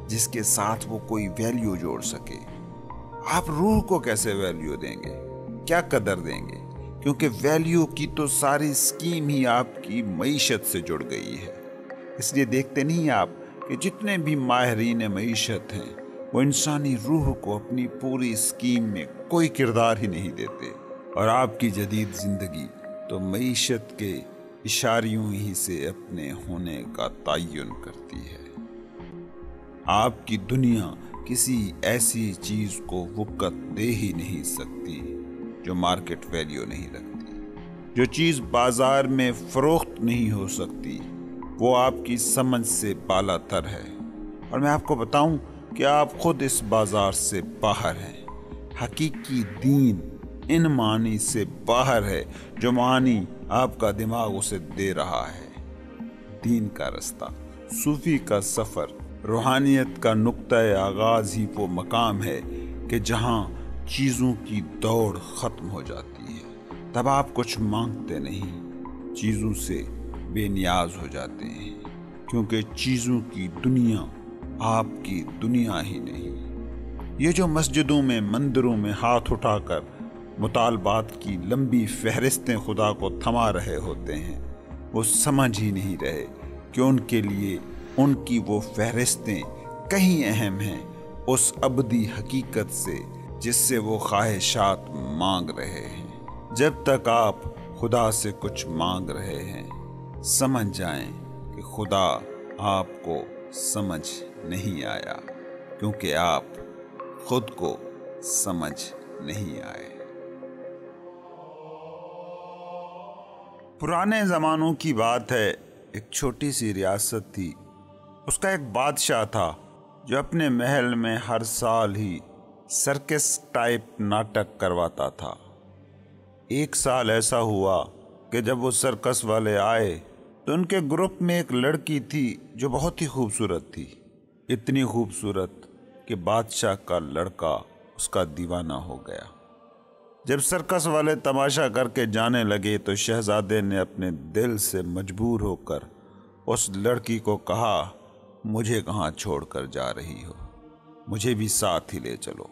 جس کے ساتھ وہ کوئی ویلیو جوڑ سکے۔ آپ روح کو کیسے ویلیو دیں گے، کیا قدر دیں گے؟ کیونکہ ویلیو کی تو ساری اسکیم ہی آپ کی معیشت سے جڑ گئی ہے۔ اس لیے دیکھتے نہیں آپ کہ جتنے بھی ماہرین معیشت ہیں وہ انسانی روح کو اپنی پوری اسکیم میں کوئی کردار ہی نہیں دیتے، اور آپ کی جدید زندگی تو معیشت کے اشاریوں ہی سے اپنے ہونے کا تعین کرتی ہے۔ آپ کی دنیا کسی ایسی چیز کو وقت دے ہی نہیں سکتی جو مارکیٹ ویلیو نہیں رکھتی۔ جو چیز بازار میں فروخت نہیں ہو سکتی وہ آپ کی سمجھ سے بالا تر ہے، اور میں آپ کو بتاؤں کہ آپ خود اس بازار سے باہر ہیں۔ حقیقی دین ان معنی سے باہر ہے جو معنی آپ کا دماغ اسے دے رہا ہے۔ دین کا رستہ، صوفی کا سفر، روحانیت کا نقطۂ آغاز ہی وہ مقام ہے کہ جہاں چیزوں کی دوڑ ختم ہو جاتی ہے۔ تب آپ کچھ مانگتے نہیں، چیزوں سے بے نیاز ہو جاتے ہیں، کیونکہ چیزوں کی دنیا آپ کی دنیا ہی نہیں۔ یہ جو مسجدوں میں، مندروں میں ہاتھ اٹھا کر مطالبات کی لمبی فہرستیں خدا کو تھما رہے ہوتے ہیں، وہ سمجھ ہی نہیں رہے کہ ان کے لیے ان کی وہ فہرستیں کہیں اہم ہیں اس ابدی حقیقت سے جس سے وہ خواہشات مانگ رہے ہیں۔ جب تک آپ خدا سے کچھ مانگ رہے ہیں سمجھ جائیں کہ خدا آپ کو سمجھ نہیں آیا، کیونکہ آپ خود کو سمجھ نہیں آئے۔ پرانے زمانوں کی بات ہے، ایک چھوٹی سی ریاست تھی۔ اس کا ایک بادشاہ تھا جو اپنے محل میں ہر سال ہی سرکس ٹائپ ناٹک کرواتا تھا۔ ایک سال ایسا ہوا کہ جب وہ سرکس والے آئے تو ان کے گروپ میں ایک لڑکی تھی جو بہت ہی خوبصورت تھی، اتنی خوبصورت کہ بادشاہ کا لڑکا اس کا دیوانہ ہو گیا۔ جب سرکس والے تماشا کر کے جانے لگے تو شہزادے نے اپنے دل سے مجبور ہو کر اس لڑکی کو کہا، مجھے کہاں چھوڑ کر جا رہی ہو، مجھے بھی ساتھ ہی لے چلو۔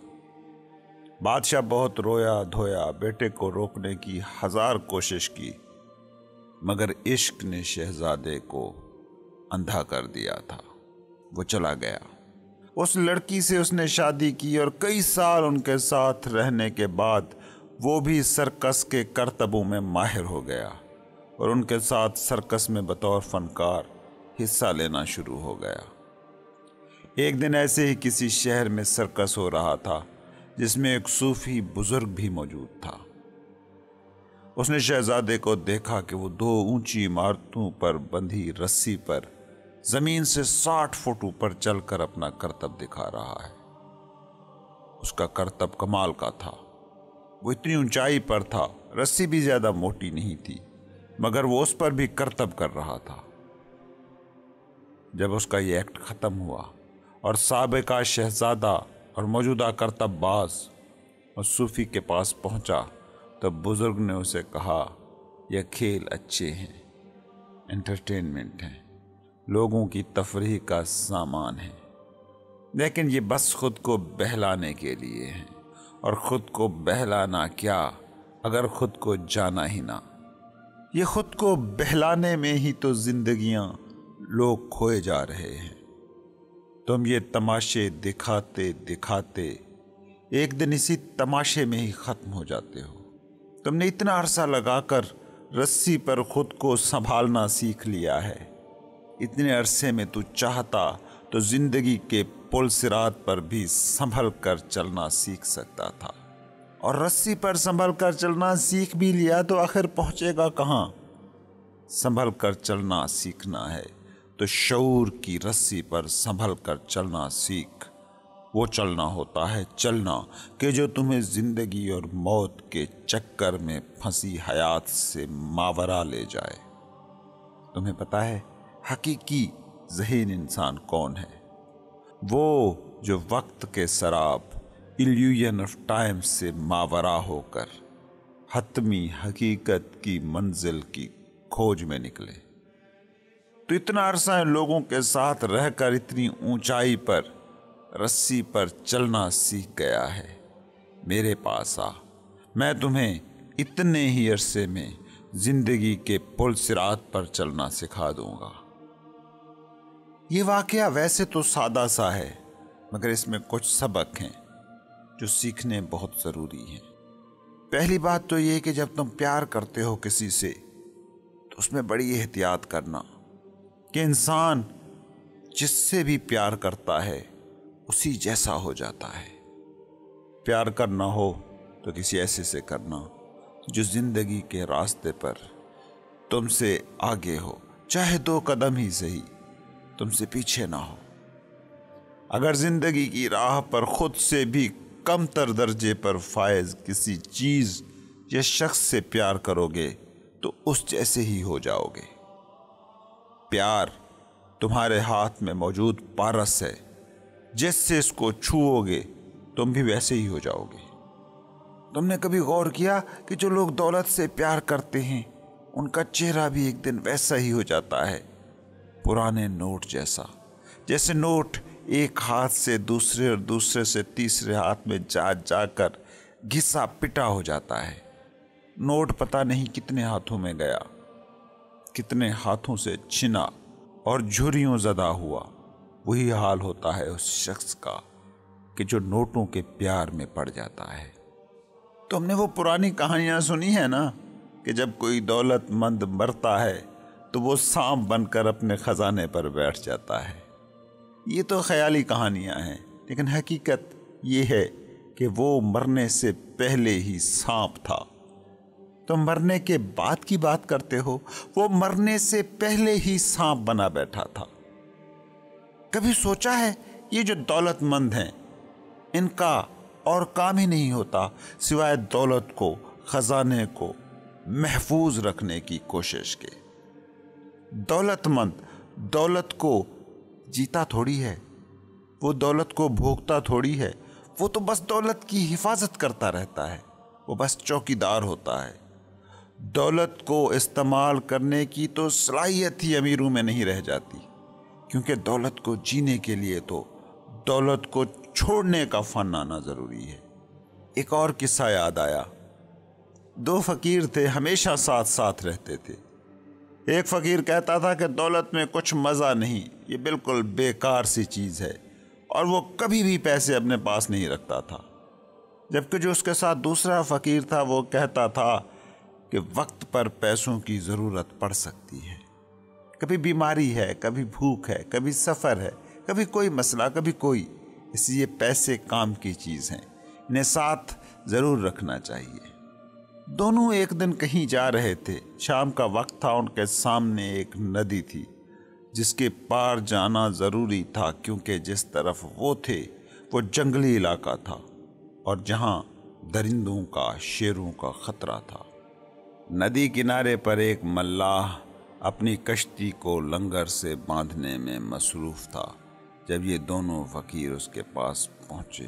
بادشاہ بہت رویا دھویا، بیٹے کو روکنے کی ہزار کوشش کی، مگر عشق نے شہزادے کو اندھا کر دیا تھا۔ وہ چلا گیا۔ اس لڑکی سے اس نے شادی کی اور کئی سال ان کے ساتھ رہنے کے بعد وہ بھی سرکس کے کرتبوں میں ماہر ہو گیا اور ان کے ساتھ سرکس میں بطور فنکار حصہ لینا شروع ہو گیا۔ ایک دن ایسے ہی کسی شہر میں سرکس ہو رہا تھا جس میں ایک صوفی بزرگ بھی موجود تھا۔ اس نے شہزادے کو دیکھا کہ وہ 2 اونچی عمارتوں پر بندھی رسی پر زمین سے 60 فٹ اوپر چل کر اپنا کرتب دکھا رہا ہے۔ اس کا کرتب کمال کا تھا۔ وہ اتنی اونچائی پر تھا، رسی بھی زیادہ موٹی نہیں تھی، مگر وہ اس پر بھی کرتب کر رہا تھا۔ جب اس کا یہ ایکٹ ختم ہوا اور سابقہ شہزادہ اور موجودہ کرتب باز اور صوفی کے پاس پہنچا تو بزرگ نے اسے کہا، یہ کھیل اچھے ہیں، انٹرٹینمنٹ ہیں، لوگوں کی تفریح کا سامان ہے، لیکن یہ بس خود کو بہلانے کے لیے ہیں، اور خود کو بہلانا کیا اگر خود کو جانا ہی نہ۔ یہ خود کو بہلانے میں ہی تو زندگیاں لوگ کھوئے جا رہے ہیں۔ تم یہ تماشے دکھاتے دکھاتے ایک دن اسی تماشے میں ہی ختم ہو جاتے ہو۔ تم نے اتنا عرصہ لگا کر رسی پر خود کو سنبھالنا سیکھ لیا ہے، اتنے عرصے میں تو چاہتا تو زندگی کے پل صراط پر بھی سنبھل کر چلنا سیکھ سکتا تھا، اور رسی پر سنبھل کر چلنا سیکھ بھی لیا تو آخر پہنچے گا کہاں؟ سنبھل کر چلنا سیکھنا ہے تو شعور کی رسی پر سنبھل کر چلنا سیکھ۔ وہ چلنا ہوتا ہے چلنا کہ جو تمہیں زندگی اور موت کے چکر میں پھنسی حیات سے ماورا لے جائے۔ تمہیں پتا ہے حقیقی ذہین انسان کون ہے؟ وہ جو وقت کے سراب ایلیوژن آف ٹائم سے ماورا ہو کر حتمی حقیقت کی منزل کی کھوج میں نکلے۔ تو اتنا عرصہ ان لوگوں کے ساتھ رہ کر اتنی اونچائی پر رسی پر چلنا سیکھ گیا ہے، میرے پاس آ، میں تمہیں اتنے ہی عرصے میں زندگی کے پل صراط پر چلنا سکھا دوں گا۔ یہ واقعہ ویسے تو سادہ سا ہے، مگر اس میں کچھ سبق ہیں جو سیکھنے بہت ضروری ہیں۔ پہلی بات تو یہ کہ جب تم پیار کرتے ہو کسی سے تو اس میں بڑی احتیاط کرنا کہ انسان جس سے بھی پیار کرتا ہے اسی جیسا ہو جاتا ہے۔ پیار کرنا ہو تو کسی ایسے سے کرنا جو زندگی کے راستے پر تم سے آگے ہو، چاہے 2 قدم ہی صحیح، تم سے پیچھے نہ ہو۔ اگر زندگی کی راہ پر خود سے بھی کم تر درجے پر فائز کسی چیز یا شخص سے پیار کرو گے تو اس جیسے ہی ہو جاؤ گے۔ پیار تمہارے ہاتھ میں موجود پارس ہے، جس سے اس کو چھوؤ گے تم بھی ویسے ہی ہو جاؤ گے۔ تم نے کبھی غور کیا کہ جو لوگ دولت سے پیار کرتے ہیں ان کا چہرہ بھی ایک دن ویسا ہی ہو جاتا ہے، پرانے نوٹ جیسا، جیسے نوٹ ایک ہاتھ سے دوسرے اور دوسرے سے تیسرے ہاتھ میں جا جا کر گھسا پٹا ہو جاتا ہے۔ نوٹ پتہ نہیں کتنے ہاتھوں میں گیا، کتنے ہاتھوں سے چھنا اور جھریوں زدہ ہوا۔ وہی حال ہوتا ہے اس شخص کا کہ جو نوٹوں کے پیار میں پڑ جاتا ہے۔ تم نے وہ پرانی کہانیاں سنی ہیں نا کہ جب کوئی دولت مند مرتا ہے تو وہ سانپ بن کر اپنے خزانے پر بیٹھ جاتا ہے۔ یہ تو خیالی کہانیاں ہیں، لیکن حقیقت یہ ہے کہ وہ مرنے سے پہلے ہی سانپ تھا۔ تم مرنے کے بعد کی بات کرتے ہو، وہ مرنے سے پہلے ہی سانپ بنا بیٹھا تھا۔ کبھی سوچا ہے یہ جو دولت مند ہیں ان کا اور کام ہی نہیں ہوتا سوائے دولت کو، خزانے کو محفوظ رکھنے کی کوشش کے؟ دولت مند دولت کو جیتا تھوڑی ہے، وہ دولت کو بھوگتا تھوڑی ہے، وہ تو بس دولت کی حفاظت کرتا رہتا ہے، وہ بس چوکیدار ہوتا ہے۔ دولت کو استعمال کرنے کی تو صلاحیت ہی امیروں میں نہیں رہ جاتی، کیونکہ دولت کو جینے کے لیے تو دولت کو چھوڑنے کا فن آنا ضروری ہے۔ ایک اور قصہ یاد آیا۔ 2 فقیر تھے، ہمیشہ ساتھ ساتھ رہتے تھے۔ ایک فقیر کہتا تھا کہ دولت میں کچھ مزہ نہیں، یہ بالکل بیکار سی چیز ہے، اور وہ کبھی بھی پیسے اپنے پاس نہیں رکھتا تھا۔ جبکہ جو اس کے ساتھ دوسرا فقیر تھا وہ کہتا تھا کہ وقت پر پیسوں کی ضرورت پڑ سکتی ہے، کبھی بیماری ہے، کبھی بھوک ہے، کبھی سفر ہے، کبھی کوئی مسئلہ، کبھی کوئی، اس لیے پیسے کام کی چیز ہیں، انہیں ساتھ ضرور رکھنا چاہیے۔ دونوں ایک دن کہیں جا رہے تھے، شام کا وقت تھا، ان کے سامنے ایک ندی تھی جس کے پار جانا ضروری تھا، کیونکہ جس طرف وہ تھے وہ جنگلی علاقہ تھا اور جہاں درندوں کا، شیروں کا خطرہ تھا۔ ندی کنارے پر ایک ملاح اپنی کشتی کو لنگر سے باندھنے میں مصروف تھا۔ جب یہ دونوں فقیر اس کے پاس پہنچے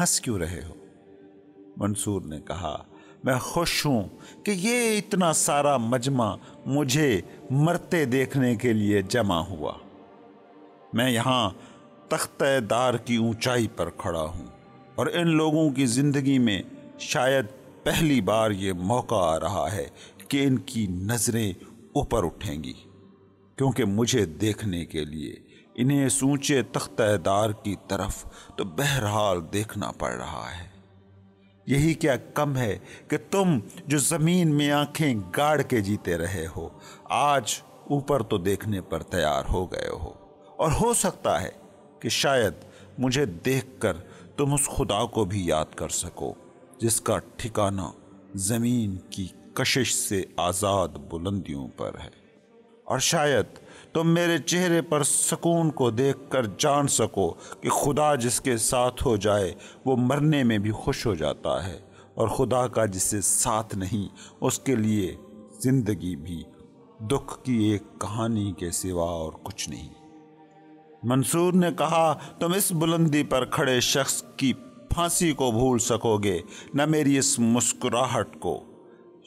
ہنس کیوں رہے ہو؟ منصور نے کہا، میں خوش ہوں کہ یہ اتنا سارا مجمع مجھے مرتے دیکھنے کے لیے جمع ہوا۔ میں یہاں تختہ دار کی اونچائی پر کھڑا ہوں اور ان لوگوں کی زندگی میں شاید پہلی بار یہ موقع آ رہا ہے کہ ان کی نظریں اوپر اٹھیں گی، کیونکہ مجھے دیکھنے کے لیے انہیں اس اونچے تختہ دار کی طرف تو بہرحال دیکھنا پڑ رہا ہے۔ یہی کیا کم ہے کہ تم جو زمین میں آنکھیں گاڑ کے جیتے رہے ہو، آج اوپر تو دیکھنے پر تیار ہو گئے ہو، اور ہو سکتا ہے کہ شاید مجھے دیکھ کر تم اس خدا کو بھی یاد کر سکو جس کا ٹھکانہ زمین کی کشش سے آزاد بلندیوں پر ہے، اور شاید تم میرے چہرے پر سکون کو دیکھ کر جان سکو کہ خدا جس کے ساتھ ہو جائے وہ مرنے میں بھی خوش ہو جاتا ہے، اور خدا کا جسے ساتھ نہیں اس کے لیے زندگی بھی دکھ کی ایک کہانی کے سوا اور کچھ نہیں۔ منصور نے کہا، تم اس بلندی پر کھڑے شخص کی پھانسی کو بھول سکو گے، نہ میری اس مسکراہٹ کو۔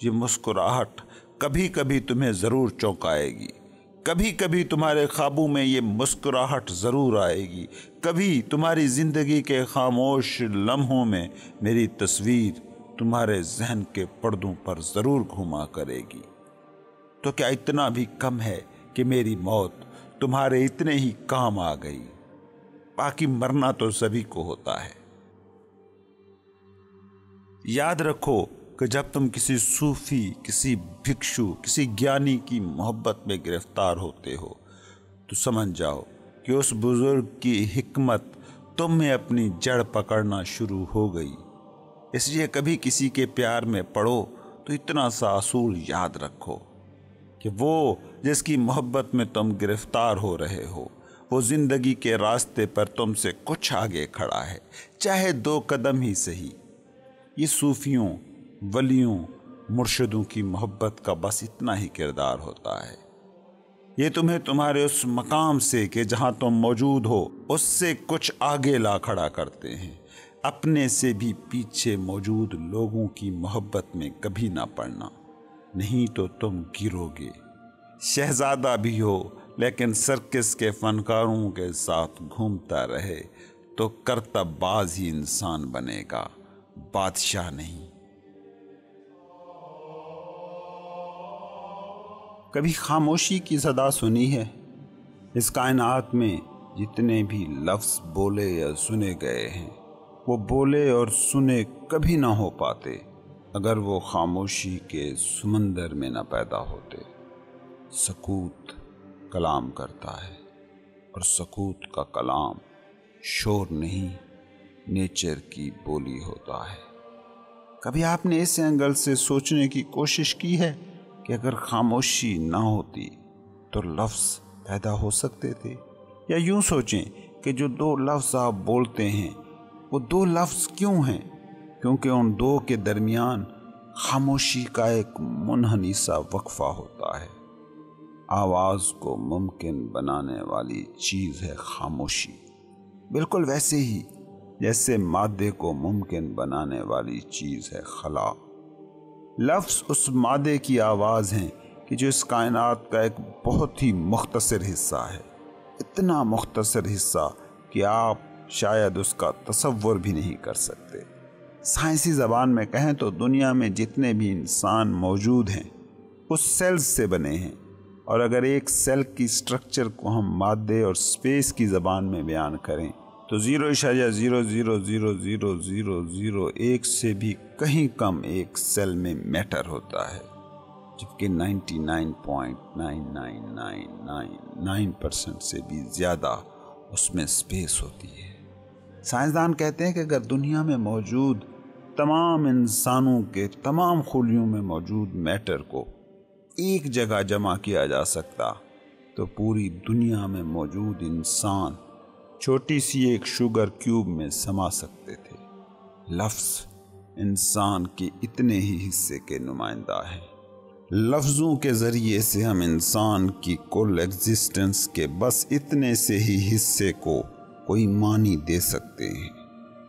یہ مسکراہٹ کبھی کبھی تمہیں ضرور چونکائے گی، کبھی کبھی تمہارے خوابوں میں یہ مسکراہٹ ضرور آئے گی، کبھی تمہاری زندگی کے خاموش لمحوں میں میری تصویر تمہارے ذہن کے پردوں پر ضرور گھوما کرے گی۔ تو کیا اتنا بھی کم ہے کہ میری موت تمہارے اتنے ہی کام آ گئی؟ باقی مرنا تو سبھی کو ہوتا ہے۔ یاد رکھو کہ جب تم کسی صوفی، کسی بھکشو، کسی گیانی کی محبت میں گرفتار ہوتے ہو تو سمجھ جاؤ کہ اس بزرگ کی حکمت تم میں اپنی جڑ پکڑنا شروع ہو گئی۔ اس لیے کبھی کسی کے پیار میں پڑو تو اتنا سا اصول یاد رکھو کہ وہ جس کی محبت میں تم گرفتار ہو رہے ہو، وہ زندگی کے راستے پر تم سے کچھ آگے کھڑا ہے، چاہے 2 قدم ہی صحیح۔ یہ صوفیوں، ولیوں، مرشدوں کی محبت کا بس اتنا ہی کردار ہوتا ہے۔ یہ تمہیں تمہارے اس مقام سے کہ جہاں تم موجود ہو اس سے کچھ آگے لا کھڑا کرتے ہیں۔ اپنے سے بھی پیچھے موجود لوگوں کی محبت میں کبھی نہ پڑنا، نہیں تو تم گرو گے۔ شہزادہ بھی ہو لیکن سرکس کے فنکاروں کے ساتھ گھومتا رہے تو کرتب باز ہی انسان بنے گا، بادشاہ نہیں۔ کبھی خاموشی کی صدا سنی ہے؟ اس کائنات میں جتنے بھی لفظ بولے یا سنے گئے ہیں، وہ بولے اور سنے کبھی نہ ہو پاتے اگر وہ خاموشی کے سمندر میں نہ پیدا ہوتے۔ سکوت کلام کرتا ہے، اور سکوت کا کلام شور نہیں، نیچر کی بولی ہوتا ہے۔ کبھی آپ نے اس اینگل سے سوچنے کی کوشش کی ہے کہ اگر خاموشی نہ ہوتی تو لفظ پیدا ہو سکتے تھے؟ یا یوں سوچیں کہ جو 2 لفظ آپ بولتے ہیں وہ 2 لفظ کیوں ہیں؟ کیونکہ ان 2 کے درمیان خاموشی کا ایک منحنی سا وقفہ ہوتا ہے۔ آواز کو ممکن بنانے والی چیز ہے خاموشی، بالکل ویسے ہی جیسے مادے کو ممکن بنانے والی چیز ہے خلا۔ لفظ اس مادے کی آواز ہیں کہ جو اس کائنات کا ایک بہت ہی مختصر حصہ ہے، اتنا مختصر حصہ کہ آپ شاید اس کا تصور بھی نہیں کر سکتے۔ سائنسی زبان میں کہیں تو دنیا میں جتنے بھی انسان موجود ہیں وہ سیلز سے بنے ہیں، اور اگر ایک سیل کی سٹرکچر کو ہم مادے اور سپیس کی زبان میں بیان کریں تو 0.0000001 سے بھی کہیں کم ایک سیل میں میٹر ہوتا ہے، جبکہ 99.9999% سے بھی زیادہ اس میں سپیس ہوتی ہے۔ سائنسدان کہتے ہیں کہ اگر دنیا میں موجود تمام انسانوں کے تمام خلیوں میں موجود میٹر کو ایک جگہ جمع کیا جا سکتا تو پوری دنیا میں موجود انسان چھوٹی سی ایک شوگر کیوب میں سما سکتے تھے۔ لفظ انسان کے اتنے ہی حصے کے نمائندہ ہیں۔ لفظوں کے ذریعے سے ہم انسان کی کل ایگزسٹنس کے بس اتنے سے ہی حصے کو کوئی معنی دے سکتے ہیں،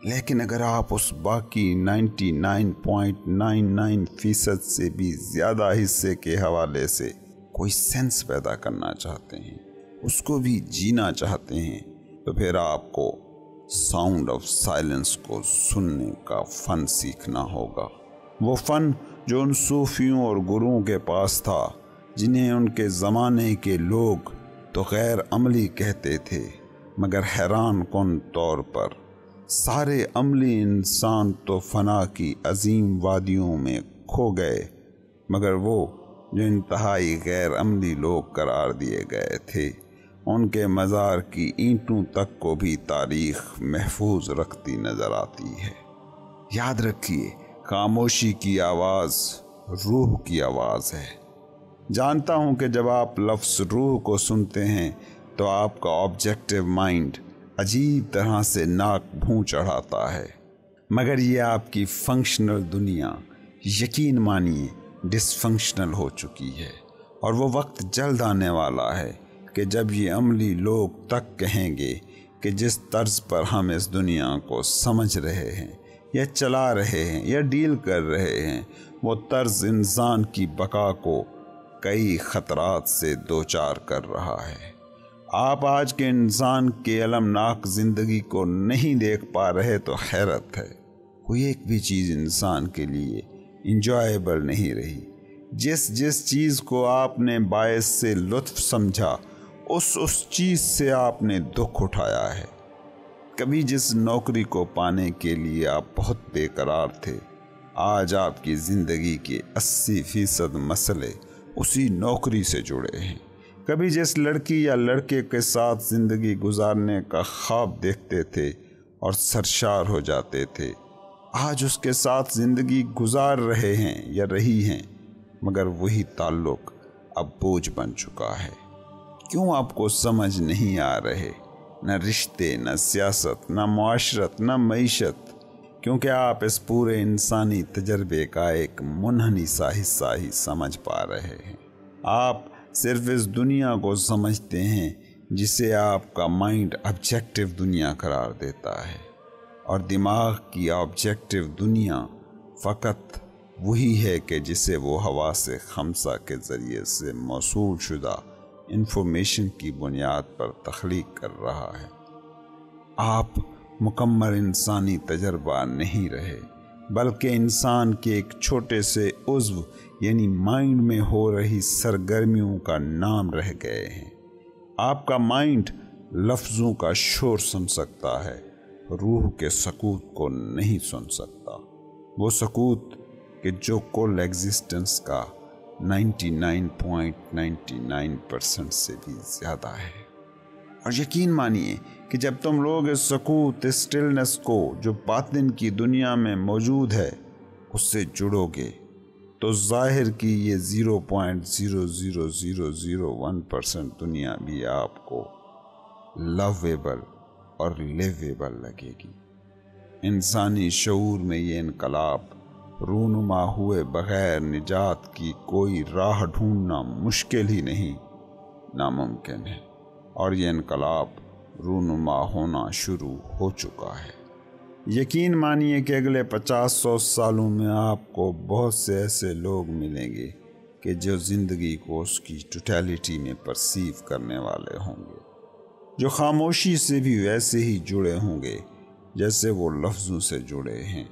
لیکن اگر آپ اس باقی 99.99% سے بھی زیادہ حصے کے حوالے سے کوئی سینس پیدا کرنا چاہتے ہیں، اس کو بھی جینا چاہتے ہیں، تو پھر آپ کو ساؤنڈ آف سائلنس کو سننے کا فن سیکھنا ہوگا۔ وہ فن جو ان صوفیوں اور گروؤں کے پاس تھا جنہیں ان کے زمانے کے لوگ تو غیر عملی کہتے تھے، مگر حیران کن طور پر سارے عملی انسان تو فنا کی عظیم وادیوں میں کھو گئے، مگر وہ جو انتہائی غیر عملی لوگ قرار دیے گئے تھے ان کے مزار کی اینٹوں تک کو بھی تاریخ محفوظ رکھتی نظر آتی ہے۔ یاد رکھیے، خاموشی کی آواز روح کی آواز ہے۔ جانتا ہوں کہ جب آپ لفظ روح کو سنتے ہیں تو آپ کا آبجیکٹو مائنڈ عجیب طرح سے ناک بھوں چڑھاتا ہے، مگر یہ آپ کی فنکشنل دنیا یقین مانیے ڈس فنکشنل ہو چکی ہے، اور وہ وقت جلد آنے والا ہے کہ جب یہ عملی لوگ تک کہیں گے کہ جس طرز پر ہم اس دنیا کو سمجھ رہے ہیں یا چلا رہے ہیں یا ڈیل کر رہے ہیں، وہ طرز انسان کی بقا کو کئی خطرات سے دوچار کر رہا ہے۔ آپ آج کے انسان کے المناک زندگی کو نہیں دیکھ پا رہے تو حیرت ہے۔ کوئی ایک بھی چیز انسان کے لیے انجوائیبل نہیں رہی۔ جس چیز کو آپ نے باعث سے لطف سمجھا اس چیز سے آپ نے دکھ اٹھایا ہے۔ کبھی جس نوکری کو پانے کے لیے آپ بہت بے قرار تھے، آج آپ کی زندگی کے 80% مسئلے اسی نوکری سے جڑے ہیں۔ کبھی جس لڑکی یا لڑکے کے ساتھ زندگی گزارنے کا خواب دیکھتے تھے اور سرشار ہو جاتے تھے، آج اس کے ساتھ زندگی گزار رہے ہیں یا رہی ہیں، مگر وہی تعلق اب بوجھ بن چکا ہے۔ کیوں آپ کو سمجھ نہیں آ رہے؟ نہ رشتے، نہ سیاست، نہ معاشرت، نہ معیشت، کیونکہ آپ اس پورے انسانی تجربے کا ایک منحنی سا حصہ ہی سمجھ پا رہے ہیں۔ آپ صرف اس دنیا کو سمجھتے ہیں جسے آپ کا مائنڈ آبجیکٹو دنیا قرار دیتا ہے، اور دماغ کی آبجیکٹو دنیا فقط وہی ہے کہ جسے وہ حواس خمسہ کے ذریعے سے موصول شدہ انفارمیشن کی بنیاد پر تخلیق کر رہا ہے۔ آپ مکمل انسانی تجربہ نہیں رہے، بلکہ انسان کے ایک چھوٹے سے عضو یعنی مائنڈ میں ہو رہی سرگرمیوں کا نام رہ گئے ہیں۔ آپ کا مائنڈ لفظوں کا شور سن سکتا ہے، روح کے سکوت کو نہیں سن سکتا، وہ سکوت کہ جو کل ایگزسٹنس کا 99.99% سے بھی زیادہ ہے۔ اور یقین مانیے کہ جب تم لوگ اس سکوت، اس سٹلنس کو جو باطن کی دنیا میں موجود ہے اس سے جڑو گے تو ظاہر کی یہ 0.00001% دنیا بھی آپ کو لویبل اور لیویبل لگے گی۔ انسانی شعور میں یہ انقلاب رونما ہوئے بغیر نجات کی کوئی راہ ڈھونڈنا مشکل ہی نہیں، ناممکن ہے، اور یہ انقلاب رونما ہونا شروع ہو چکا ہے۔ یقین مانیے کہ اگلے 50-100 سالوں میں آپ کو بہت سے ایسے لوگ ملیں گے کہ جو زندگی کو اس کی ٹوٹیلٹی میں پرسیو کرنے والے ہوں گے، جو خاموشی سے بھی ویسے ہی جڑے ہوں گے جیسے وہ لفظوں سے جڑے ہیں،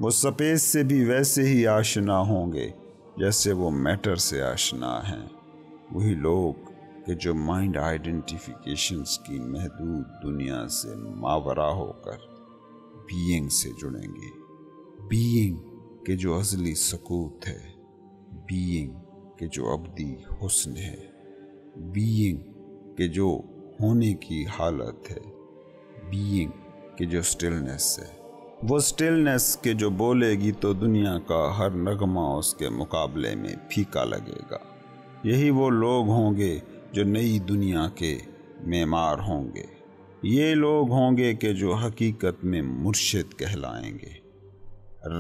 وہ سپیس سے بھی ویسے ہی آشنا ہوں گے جیسے وہ میٹر سے آشنا ہیں۔ وہی لوگ کہ جو مائنڈ آئیڈینٹیفیکیشنز کی محدود دنیا سے ماورا ہو کر بینگ سے جڑیں گے، بینگ کہ جو ازلی سکوت ہے، بینگ کہ جو ابدی حسن ہے، بینگ کہ جو ہونے کی حالت ہے، بینگ کہ جو سٹلنس ہے، وہ سٹلنس کہ جو بولے گی تو دنیا کا ہر نغمہ اس کے مقابلے میں پھیکا لگے گا۔ یہی وہ لوگ ہوں گے جو نئی دنیا کے معمار ہوں گے، یہ لوگ ہوں گے کہ جو حقیقت میں مرشد کہلائیں گے،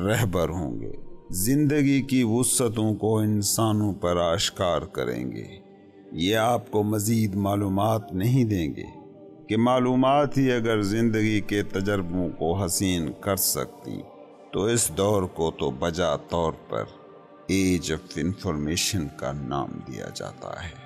رہبر ہوں گے، زندگی کی وسعتوں کو انسانوں پر آشکار کریں گے۔ یہ آپ کو مزید معلومات نہیں دیں گے کہ معلومات ہی اگر زندگی کے تجربوں کو حسین کر سکتی تو اس دور کو تو بجا طور پر ایج آف انفارمیشن کا نام دیا جاتا ہے۔